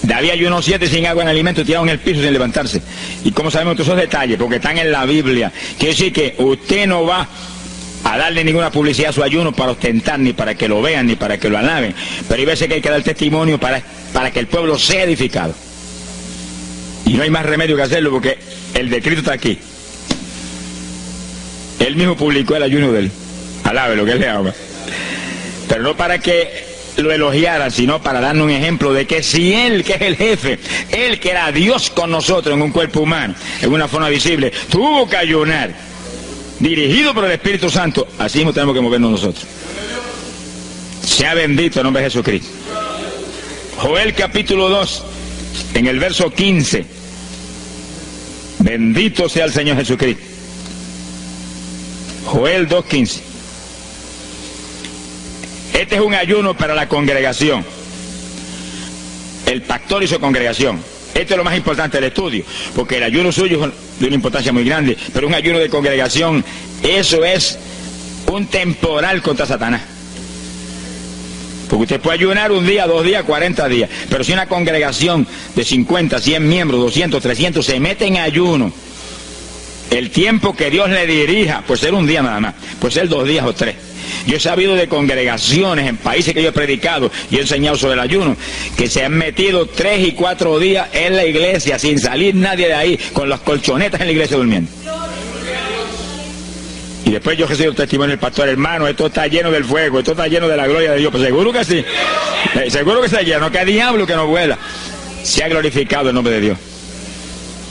David ayunó 7 sin agua en alimento, tirado en el piso sin levantarse. ¿Y cómo sabemos todos esos detalles? Porque están en la Biblia. Quiere decir que usted no va a darle ninguna publicidad a su ayuno para ostentar, ni para que lo vean, ni para que lo alaben. Pero hay veces que hay que dar testimonio para que el pueblo sea edificado. Y no hay más remedio que hacerlo porque el decreto está aquí. Él mismo publicó el ayuno de él. Alabe lo que él le ama. Pero no para que lo elogiaran, sino para darnos un ejemplo de que si él, que es el jefe, él que era Dios con nosotros en un cuerpo humano, en una forma visible, tuvo que ayunar, dirigido por el Espíritu Santo, así mismo tenemos que movernos nosotros. Sea bendito el nombre de Jesucristo. Joel capítulo 2, en el verso 15. Bendito sea el Señor Jesucristo. Joel 2:15. Este es un ayuno para la congregación. El pastor y su congregación. Esto es lo más importante del estudio, porque el ayuno suyo es de una importancia muy grande, pero un ayuno de congregación, eso es un temporal contra Satanás. Porque usted puede ayunar 1 día, 2 días, 40 días, pero si una congregación de 50, 100 miembros, 200, 300 se mete en ayuno, el tiempo que Dios le dirija, puede ser 1 día nada más, puede ser 2 días o 3. Yo he sabido de congregaciones en países que yo he predicado y he enseñado sobre el ayuno, que se han metido 3 y 4 días en la iglesia sin salir nadie de ahí, con las colchonetas en la iglesia durmiendo. Y después yo recibo el testimonio del pastor, hermano, esto está lleno del fuego, esto está lleno de la gloria de Dios. Pues seguro que sí, seguro que está lleno, que diablo que no vuela. Se ha glorificado el nombre de Dios.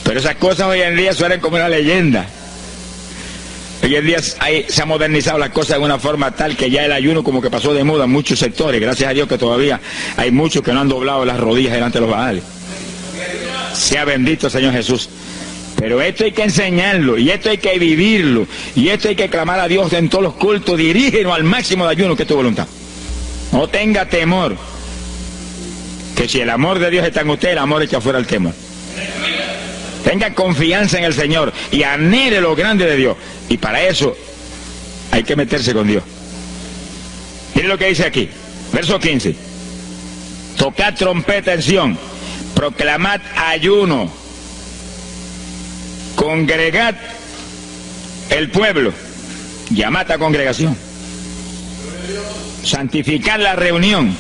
Pero esas cosas hoy en día suenan como una leyenda. Hoy en día se ha modernizado las cosas de una forma tal que ya el ayuno como que pasó de moda en muchos sectores. Gracias a Dios que todavía hay muchos que no han doblado las rodillas delante de los baales. Sea bendito el Señor Jesús. Pero esto hay que enseñarlo, y esto hay que vivirlo, y esto hay que clamar a Dios en todos los cultos. Dirígenos al máximo de ayuno, que es tu voluntad. No tenga temor, que si el amor de Dios está en usted, el amor echa fuera el temor. Tenga confianza en el Señor y anhele lo grande de Dios. Y para eso hay que meterse con Dios. Mire lo que dice aquí, verso 15. Tocad trompeta en Sión, proclamad ayuno, congregad el pueblo, llamad a congregación, santificad la reunión,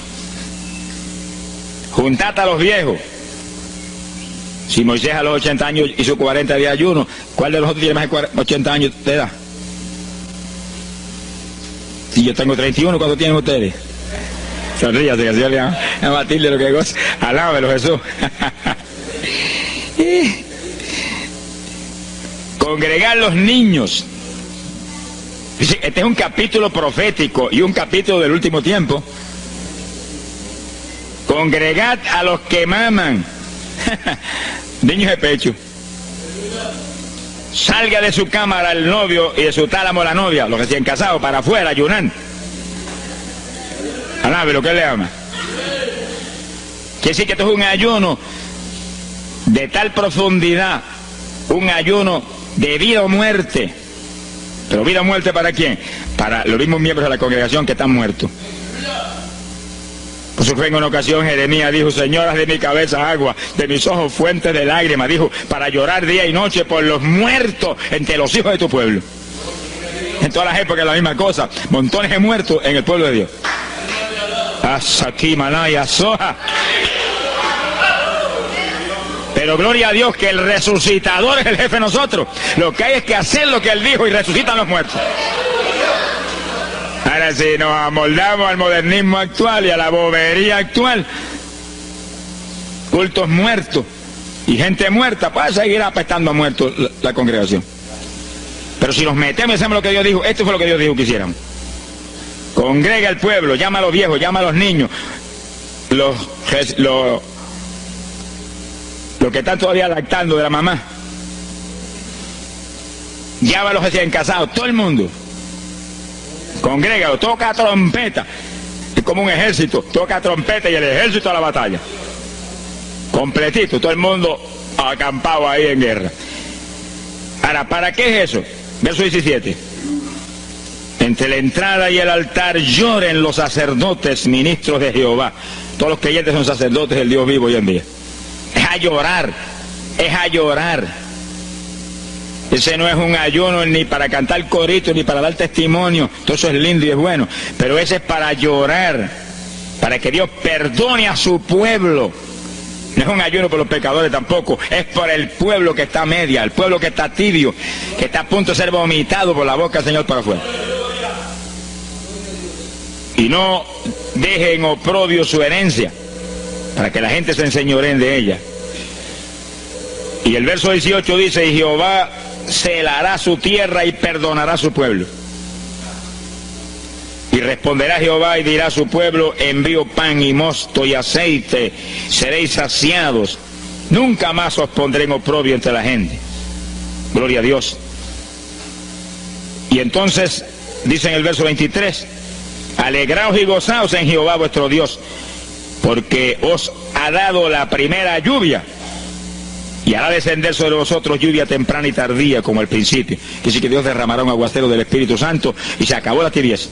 juntad a los viejos. Si Moisés a los 80 años hizo 40 días de ayuno, ¿cuál de nosotros tiene más de 80 años de edad? Si yo tengo 31, ¿cuánto tienen ustedes? Sonríase, que Dios le a Matilde lo que goza. Alábelo, Jesús. Congregar los niños. Este es un capítulo profético y un capítulo del último tiempo. Congregad a los que maman. Niños de pecho. Salga de su cámara el novio y de su tálamo la novia, los recién casados, para afuera, ayunando. Alabe lo que él le ama. Quiere decir que esto es un ayuno de tal profundidad, un ayuno de vida o muerte. Pero vida o muerte ¿para quién? Para los mismos miembros de la congregación que están muertos. Por eso fue en una ocasión Jeremías dijo: Señor, haz de mi cabeza agua, de mis ojos fuentes de lágrimas, dijo, para llorar día y noche por los muertos entre los hijos de tu pueblo. En todas las épocas la misma cosa, montones de muertos en el pueblo de Dios. Asaki Manaya Soja. Pero gloria a Dios que el resucitador es el jefe de nosotros. Lo que hay es que hacer lo que él dijo y resucitan los muertos. Ahora, si nos amoldamos al modernismo actual y a la bobería actual, cultos muertos y gente muerta, pues seguir apestando a muertos la congregación. Pero si nos metemos y hacemos lo que Dios dijo, esto fue lo que Dios dijo que hiciéramos. Congrega al pueblo, llama a los viejos, llama a los niños, los que están todavía lactando de la mamá, llama a los recién casados, todo el mundo. Congrégalo, toca trompeta. Es como un ejército, toca trompeta y el ejército a la batalla. Completito, todo el mundo acampado ahí en guerra. Ahora, ¿para qué es eso? Verso 17. Entre la entrada y el altar lloren los sacerdotes, ministros de Jehová. Todos los creyentes son sacerdotes del Dios vivo hoy en día. Es a llorar, es a llorar. Ese no es un ayuno ni para cantar corito, ni para dar testimonio. Todo eso es lindo y es bueno. Pero ese es para llorar, para que Dios perdone a su pueblo. No es un ayuno por los pecadores tampoco. Es por el pueblo que está a media, el pueblo que está tibio, que está a punto de ser vomitado por la boca del Señor para afuera. Y no dejen oprobio su herencia, para que la gente se enseñoreen de ella. Y el verso 18 dice: y Jehová celará su tierra y perdonará a su pueblo. Y responderá Jehová y dirá a su pueblo: envío pan y mosto y aceite, seréis saciados, nunca más os pondré en oprobio entre la gente. Gloria a Dios. Y entonces dice en el verso 23: alegraos y gozaos en Jehová vuestro Dios, porque os ha dado la primera lluvia, y hará descender sobre vosotros lluvia temprana y tardía como al principio. Que sí, que Dios derramará un aguacero del Espíritu Santo y se acabó la tibieza.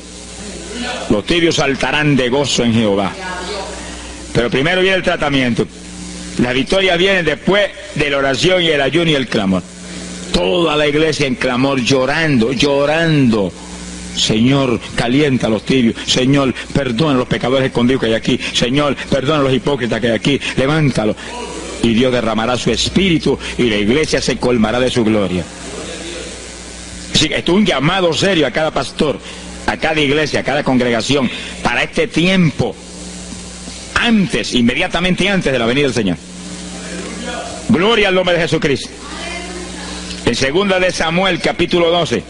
Los tibios saltarán de gozo en Jehová. Pero primero viene el tratamiento. Las victorias vienen después de la oración y el ayuno y el clamor. Toda la iglesia en clamor, llorando, llorando. Señor, calienta a los tibios. Señor, perdona a los pecadores escondidos que hay aquí. Señor, perdona a los hipócritas que hay aquí. Levántalos. Y Dios derramará su espíritu y la iglesia se colmará de su gloria. Así que esto es un llamado serio a cada pastor, a cada iglesia, a cada congregación, para este tiempo, antes, inmediatamente antes de la venida del Señor. Gloria al nombre de Jesucristo. En 2 de Samuel, capítulo 12,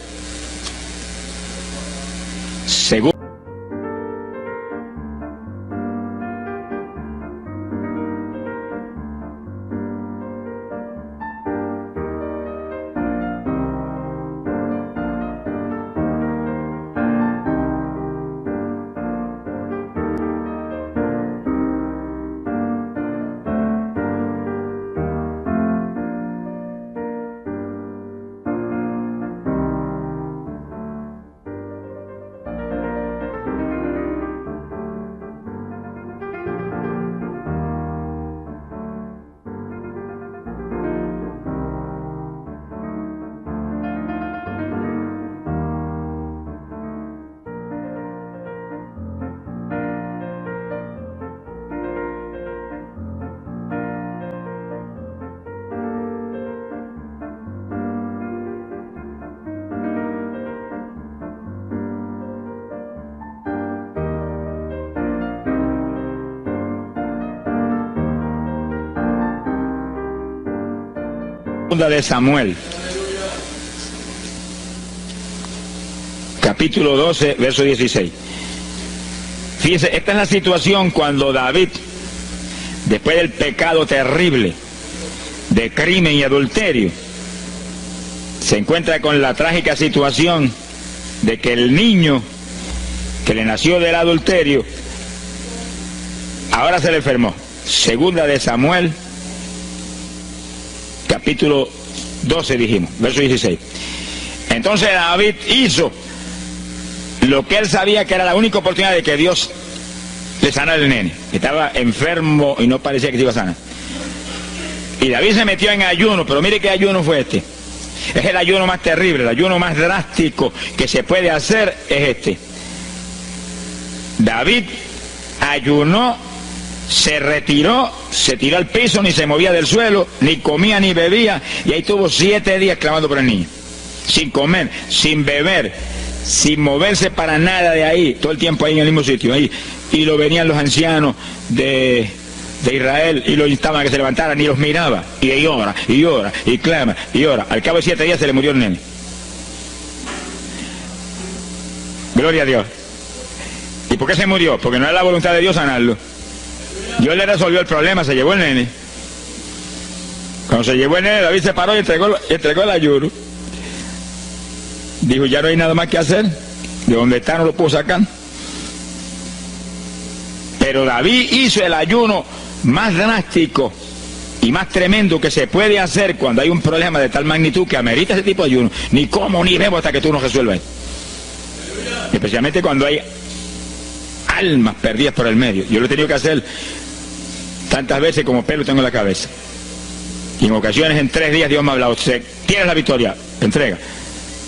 Segunda de Samuel, capítulo 12, verso 16. Fíjense, esta es la situación cuando David, después del pecado terrible de crimen y adulterio, se encuentra con la trágica situación de que el niño que le nació del adulterio ahora se le enfermó. Segunda de Samuel, capítulo 12 dijimos, verso 16. Entonces David hizo lo que él sabía que era la única oportunidad de que Dios le sanara al nene. Estaba enfermo y no parecía que se iba a sanar. Y David se metió en ayuno, pero mire qué ayuno fue este. Es el ayuno más terrible, el ayuno más drástico que se puede hacer es este. David ayunó, se retiró, se tiró al piso, ni se movía del suelo, ni comía ni bebía, y ahí tuvo 7 días clamando por el niño. Sin comer, sin beber, sin moverse para nada de ahí, todo el tiempo ahí en el mismo sitio, ahí. Y lo venían los ancianos de Israel y lo instaban a que se levantaran y los miraba. Y ahí ora, y ora, y clama, y ora. Al cabo de 7 días se le murió el nene. Gloria a Dios. ¿Y por qué se murió? Porque no era la voluntad de Dios sanarlo. Dios le resolvió el problema, se llevó el nene. Cuando se llevó el nene, David se paró y entregó el ayuno. Dijo, ya no hay nada más que hacer. De donde está no lo puedo sacar. Pero David hizo el ayuno más drástico y más tremendo que se puede hacer cuando hay un problema de tal magnitud que amerita ese tipo de ayuno. Ni como ni bebo hasta que tú no resuelvas. Especialmente cuando hay almas perdidas por el medio. Yo lo he tenido que hacer tantas veces como pelo tengo en la cabeza. Y en ocasiones en 3 días Dios me ha hablado, tienes la victoria, entrega.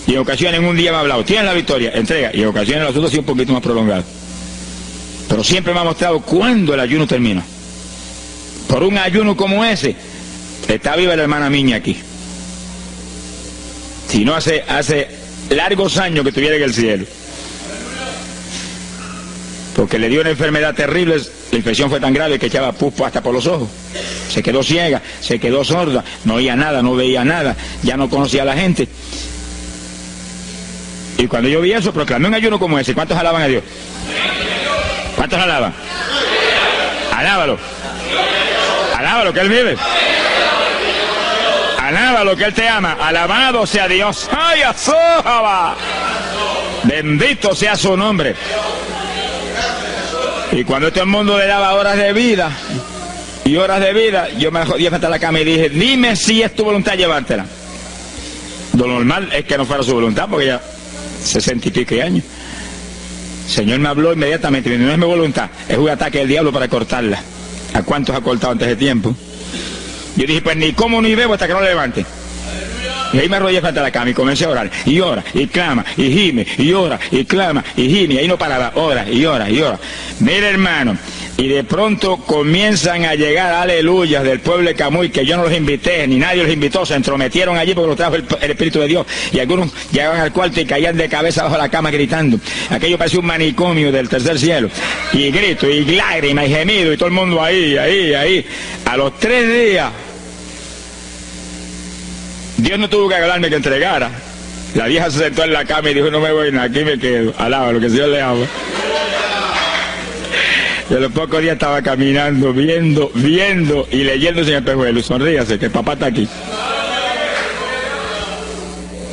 Y en ocasiones en un día me ha hablado, tienes la victoria, entrega. Y en ocasiones el asunto ha sido un poquito más prolongado. Pero siempre me ha mostrado cuándo el ayuno termina. Por un ayuno como ese, está viva la hermana Miña aquí. Si no hace largos años que estuviera en el cielo. Porque le dio una enfermedad terrible, la infección fue tan grave que echaba pus hasta por los ojos. Se quedó ciega, se quedó sorda, no oía nada, no veía nada, ya no conocía a la gente. Y cuando yo vi eso, proclamé un ayuno como ese. ¿Cuántos alaban a Dios? ¿Cuántos alaban? Alábalo. Alábalo, que Él vive. Alábalo, que Él te ama. Alabado sea Dios. ¡Ay, azójaba! Bendito sea su nombre. Y cuando todo el mundo le daba horas de vida y horas de vida, yo me jodí frente a la cama y dije, dime si es tu voluntad llevártela. Lo normal es que no fuera su voluntad, porque ya 60 y pico años. El Señor me habló inmediatamente, no es mi voluntad, es un ataque del diablo para cortarla. ¿A cuántos ha cortado antes de tiempo? Yo dije, pues ni como ni bebo hasta que no la levante. Y ahí me arrodillé frente a la cama y comencé a orar. Y ora, y clama, y gime, y ora, y clama, y gime. Y ahí no paraba, ora, y ora, y ora. Mira, hermano, y de pronto comienzan a llegar aleluyas del pueblo de Camuy, que yo no los invité, ni nadie los invitó, se entrometieron allí porque los trajo el Espíritu de Dios. Y algunos llegaban al cuarto y caían de cabeza bajo la cama gritando. Aquello parecía un manicomio del tercer cielo. Y grito, y lágrimas, y gemido, y todo el mundo ahí. A los 3 días, Dios no tuvo que hablarme que entregara. La vieja se sentó en la cama y dijo, no me voy, aquí me quedo. Alaba lo que el Señor le ama. Y a los pocos días estaba caminando, viendo y leyéndose en el espejuelo. Sonríase, que el papá está aquí.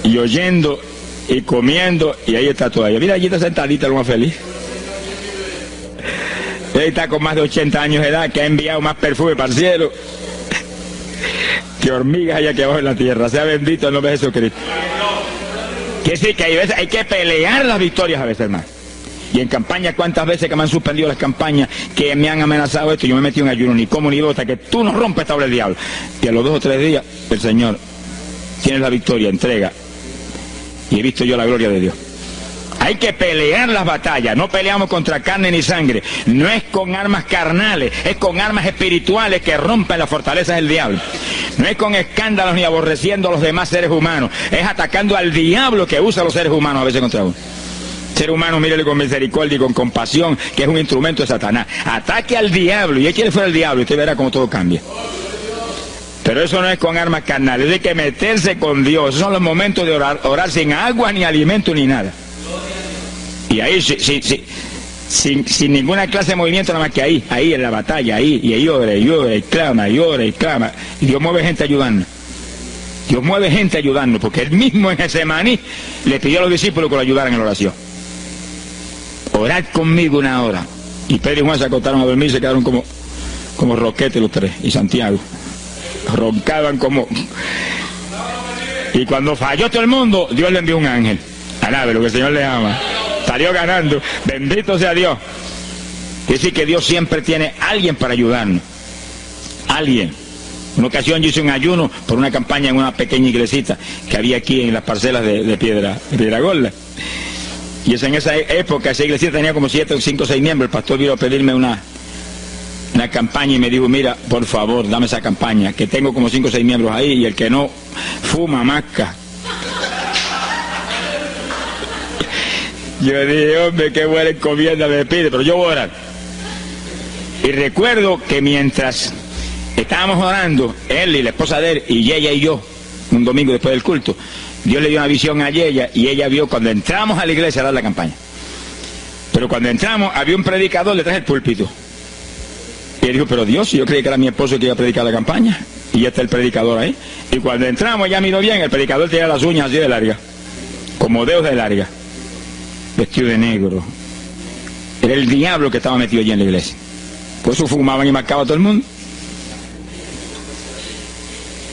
Y oyendo y comiendo, y ahí está todavía. Mira, allí está sentadita, lo más feliz. Él está con más de 80 años de edad, que ha enviado más perfume para el cielo que hormigas hay aquí abajo en la tierra. Sea bendito el nombre de Jesucristo. Quiere decir que hay que pelear las victorias a veces, hermano. Y en campaña, ¿cuántas veces que me han suspendido las campañas, que me han amenazado esto? Yo me metí en ayuno, ni como ni bebo, hasta que tú no rompes esta obra del diablo. Y a los 2 o 3 días, el Señor tiene la victoria, entrega. Y he visto yo la gloria de Dios. Hay que pelear las batallas, no peleamos contra carne ni sangre, no es con armas carnales, es con armas espirituales que rompen las fortalezas del diablo. No es con escándalos ni aborreciendo a los demás seres humanos, es atacando al diablo que usa a los seres humanos a veces contra uno. Ser humano, mírele con misericordia y con compasión, que es un instrumento de Satanás. Ataque al diablo y échale fuera al diablo y usted verá cómo todo cambia. Pero eso no es con armas carnales, hay que meterse con Dios. Esos son los momentos de orar sin agua, ni alimento, ni nada. Y ahí, sin ninguna clase de movimiento, nada más que ahí en la batalla, y ahí ora, y clama, y Dios mueve gente ayudando. Dios mueve gente ayudando, porque él mismo en Getsemaní le pidió a los discípulos que lo ayudaran en la oración. Orad conmigo una hora. Y Pedro y Juan se acostaron a dormir y se quedaron como roquetes los tres, y Santiago. Roncaban como... Y cuando falló todo el mundo, Dios le envió un ángel. Alabe lo que el Señor le ama. Salió ganando. Bendito sea Dios. Es decir, que Dios siempre tiene alguien para ayudarnos. Alguien. Una ocasión yo hice un ayuno por una campaña en una pequeña iglesita que había aquí en las parcelas de Piedra Gorda. Y en esa época esa iglesita tenía como 7, 5, 6 miembros. El pastor vino a pedirme una campaña y me dijo, mira, por favor, dame esa campaña, que tengo como 5 o 6 miembros ahí, y el que no fuma, masca. Yo dije, hombre, qué buena encomienda me pide, pero yo voy a orar. Y recuerdo que mientras estábamos orando, él y la esposa de él, y ella y yo, un domingo después del culto, Dios le dio una visión a ella, y ella vio cuando entramos a la iglesia a dar la campaña. Pero cuando entramos, había un predicador detrás del púlpito. Y él dijo, pero Dios, yo creí que era mi esposo que iba a predicar la campaña. Y ya está el predicador ahí. Y cuando entramos, ya miró bien, el predicador tenía las uñas así de larga, como dedos de larga, vestido de negro. Era el diablo que estaba metido allí en la iglesia. Por eso fumaban y marcaban a todo el mundo.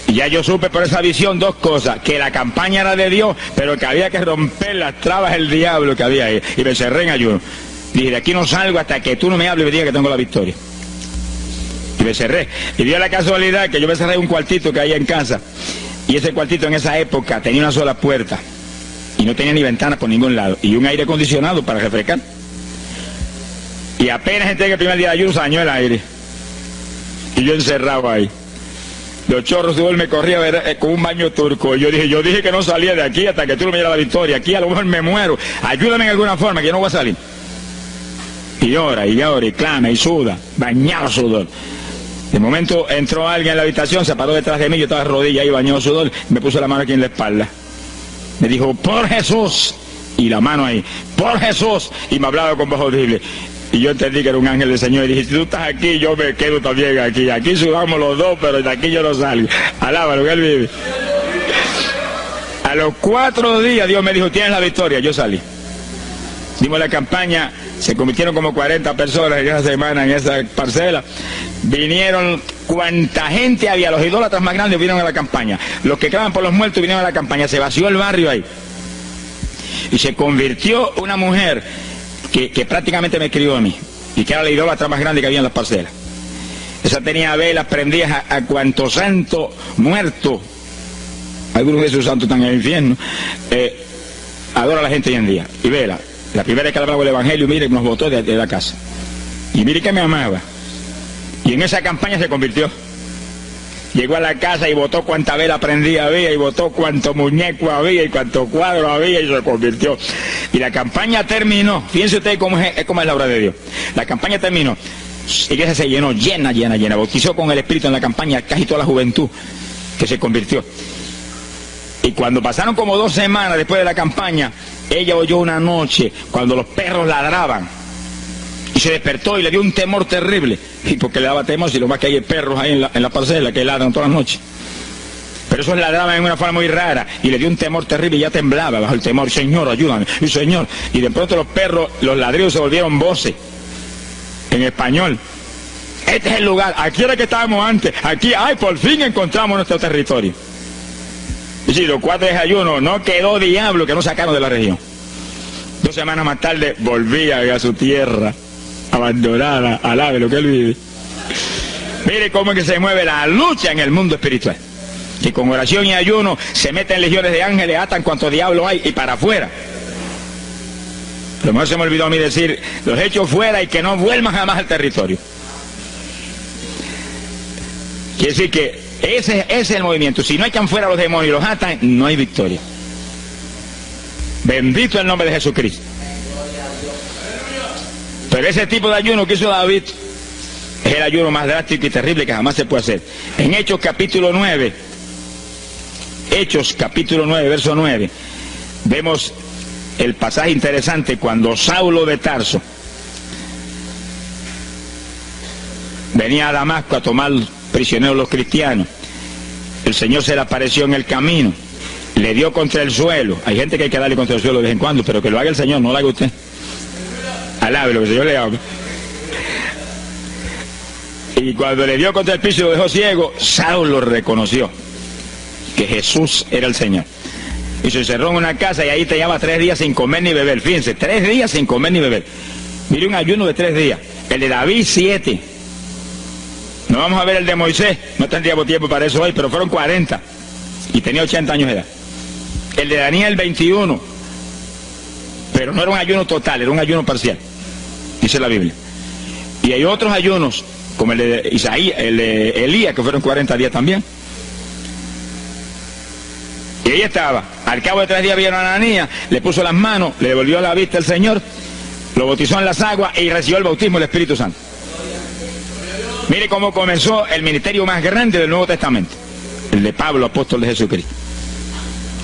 Y ya yo supe por esa visión 2 cosas: que la campaña era de Dios, pero que había que romper las trabas del diablo que había ahí. Y me cerré en ayuno. Dije, de aquí no salgo hasta que tú no me hables y me digas que tengo la victoria. Y me cerré. Y dio la casualidad que yo me cerré en un cuartito que había en casa. Y ese cuartito en esa época tenía una sola puerta. Y no tenía ni ventanas por ningún lado. Y un aire acondicionado para refrescar. Y apenas entré en el primer día de ayuno, se dañó el aire. Y yo encerrado ahí. Los chorros de me corría con un baño turco. Y yo dije que no salía de aquí hasta que tú no me dieras la victoria. Aquí a lo mejor me muero. Ayúdame en alguna forma, que yo no voy a salir. Y llora, y clama, y suda. Bañado sudor. De momento entró alguien en la habitación, se paró detrás de mí, yo estaba de rodillas ahí bañado sudor, me puso la mano aquí en la espalda. Me dijo, por Jesús, y la mano ahí, por Jesús, y me hablaba con voz audible. Y yo entendí que era un ángel del Señor, y dije, si tú estás aquí, yo me quedo también aquí. Aquí sudamos los dos, pero de aquí yo no salgo. Alábalo, que él vive. A los 4 días Dios me dijo, tienes la victoria. Yo salí. Dimos la campaña, se convirtieron como 40 personas en esa semana en esa parcela. Vinieron cuanta gente había, los idólatras más grandes vinieron a la campaña. Los que claman por los muertos vinieron a la campaña, se vació el barrio ahí. Y se convirtió una mujer que prácticamente me crió a mí, y que era la idólatra más grande que había en las parcelas. Esa tenía velas prendidas a cuanto santo muerto. Algunos de esos santos están en el infierno. Adora a la gente hoy en día. Y vela. La primera vez que hablaba el evangelio, mire, nos botó de la casa. Y mire que me amaba. Y en esa campaña se convirtió. Llegó a la casa y botó cuanta vela prendida había, y botó cuanto muñeco había, y cuanto cuadro había, y se convirtió. Y la campaña terminó. Fíjense ustedes cómo es la obra de Dios. La campaña terminó. La iglesia se llenó, llena. Bautizó con el Espíritu en la campaña casi toda la juventud que se convirtió. Y cuando pasaron como 2 semanas después de la campaña, ella oyó una noche cuando los perros ladraban. Y se despertó y le dio un temor terrible. Y porque le daba temor, si lo más que hay perros ahí en la parcela que ladran toda la noche. Pero esos ladraban en una forma muy rara. Y le dio un temor terrible y ya temblaba bajo el temor. Señor, ayúdame. Y Señor. Y de pronto los perros, los ladridos se volvieron voces. En español. Este es el lugar. Aquí era que estábamos antes. Aquí, por fin encontramos nuestro territorio. Y si los 4 días de ayuno, no quedó diablo que no sacaron de la región. 2 semanas más tarde volvía a su tierra abandonada, alabe lo que él vive. Mire cómo es que se mueve la lucha en el mundo espiritual. Y con oración y ayuno se meten legiones de ángeles, atan cuanto diablo hay y para afuera. A lo mejor se me olvidó a mí decir, los echo fuera y que no vuelvan jamás al territorio. Quiere decir que ese es el movimiento. Si no echan fuera a los demonios y los atan, no hay victoria. Bendito el nombre de Jesucristo. Pero ese tipo de ayuno que hizo David, Es el ayuno más drástico y terrible que jamás se puede hacer. En Hechos capítulo 9, verso 9, vemos el pasaje interesante cuando Saulo de Tarso venía a Damasco a tomar prisioneros los cristianos. El Señor se le apareció en el camino, le dio contra el suelo. Hay gente que hay que darle contra el suelo de vez en cuando, pero que lo haga el Señor, no lo haga usted. Alabe lo que el Señor le haga. Y cuando le dio contra el piso y lo dejó ciego, Saulo reconoció que Jesús era el Señor. Y se encerró en una casa y ahí te llevaba 3 días sin comer ni beber. Fíjense, 3 días sin comer ni beber. Mire, un ayuno de 3 días. El de David, 7. No vamos a ver el de Moisés, no tendríamos tiempo para eso hoy, pero fueron 40. Y tenía 80 años de edad. El de Daniel, 21. Pero no era un ayuno total, era un ayuno parcial. Dice la Biblia. Y hay otros ayunos, como el de Isaías, el de Elías, que fueron 40 días también. Y ahí estaba. Al cabo de 3 días vieron a Ananías, le puso las manos, le devolvió la vista al Señor, lo bautizó en las aguas y recibió el bautismo del Espíritu Santo. Mire cómo comenzó el ministerio más grande del Nuevo Testamento, el de Pablo, apóstol de Jesucristo.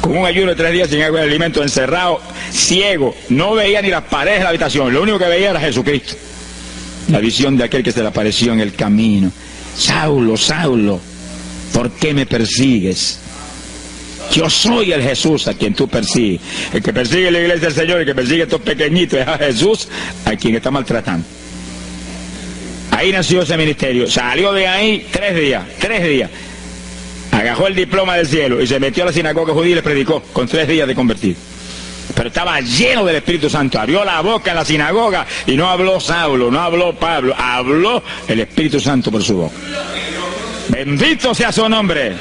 Con un ayuno de 3 días sin agua y alimento, encerrado, ciego, no veía ni las paredes de la habitación, lo único que veía era Jesucristo. La visión de aquel que se le apareció en el camino. Saulo, Saulo, ¿por qué me persigues? Yo soy el Jesús a quien tú persigues. El que persigue la iglesia del Señor, el que persigue a estos pequeñitos es a Jesús a quien está maltratando. Ahí nació ese ministerio. Salió de ahí 3 días. Agarró el diploma del cielo y se metió a la sinagoga judía y les predicó con 3 días de convertido. Pero estaba lleno del Espíritu Santo. Abrió la boca en la sinagoga y no habló Saulo, no habló Pablo, habló el Espíritu Santo por su boca. Bendito sea su nombre.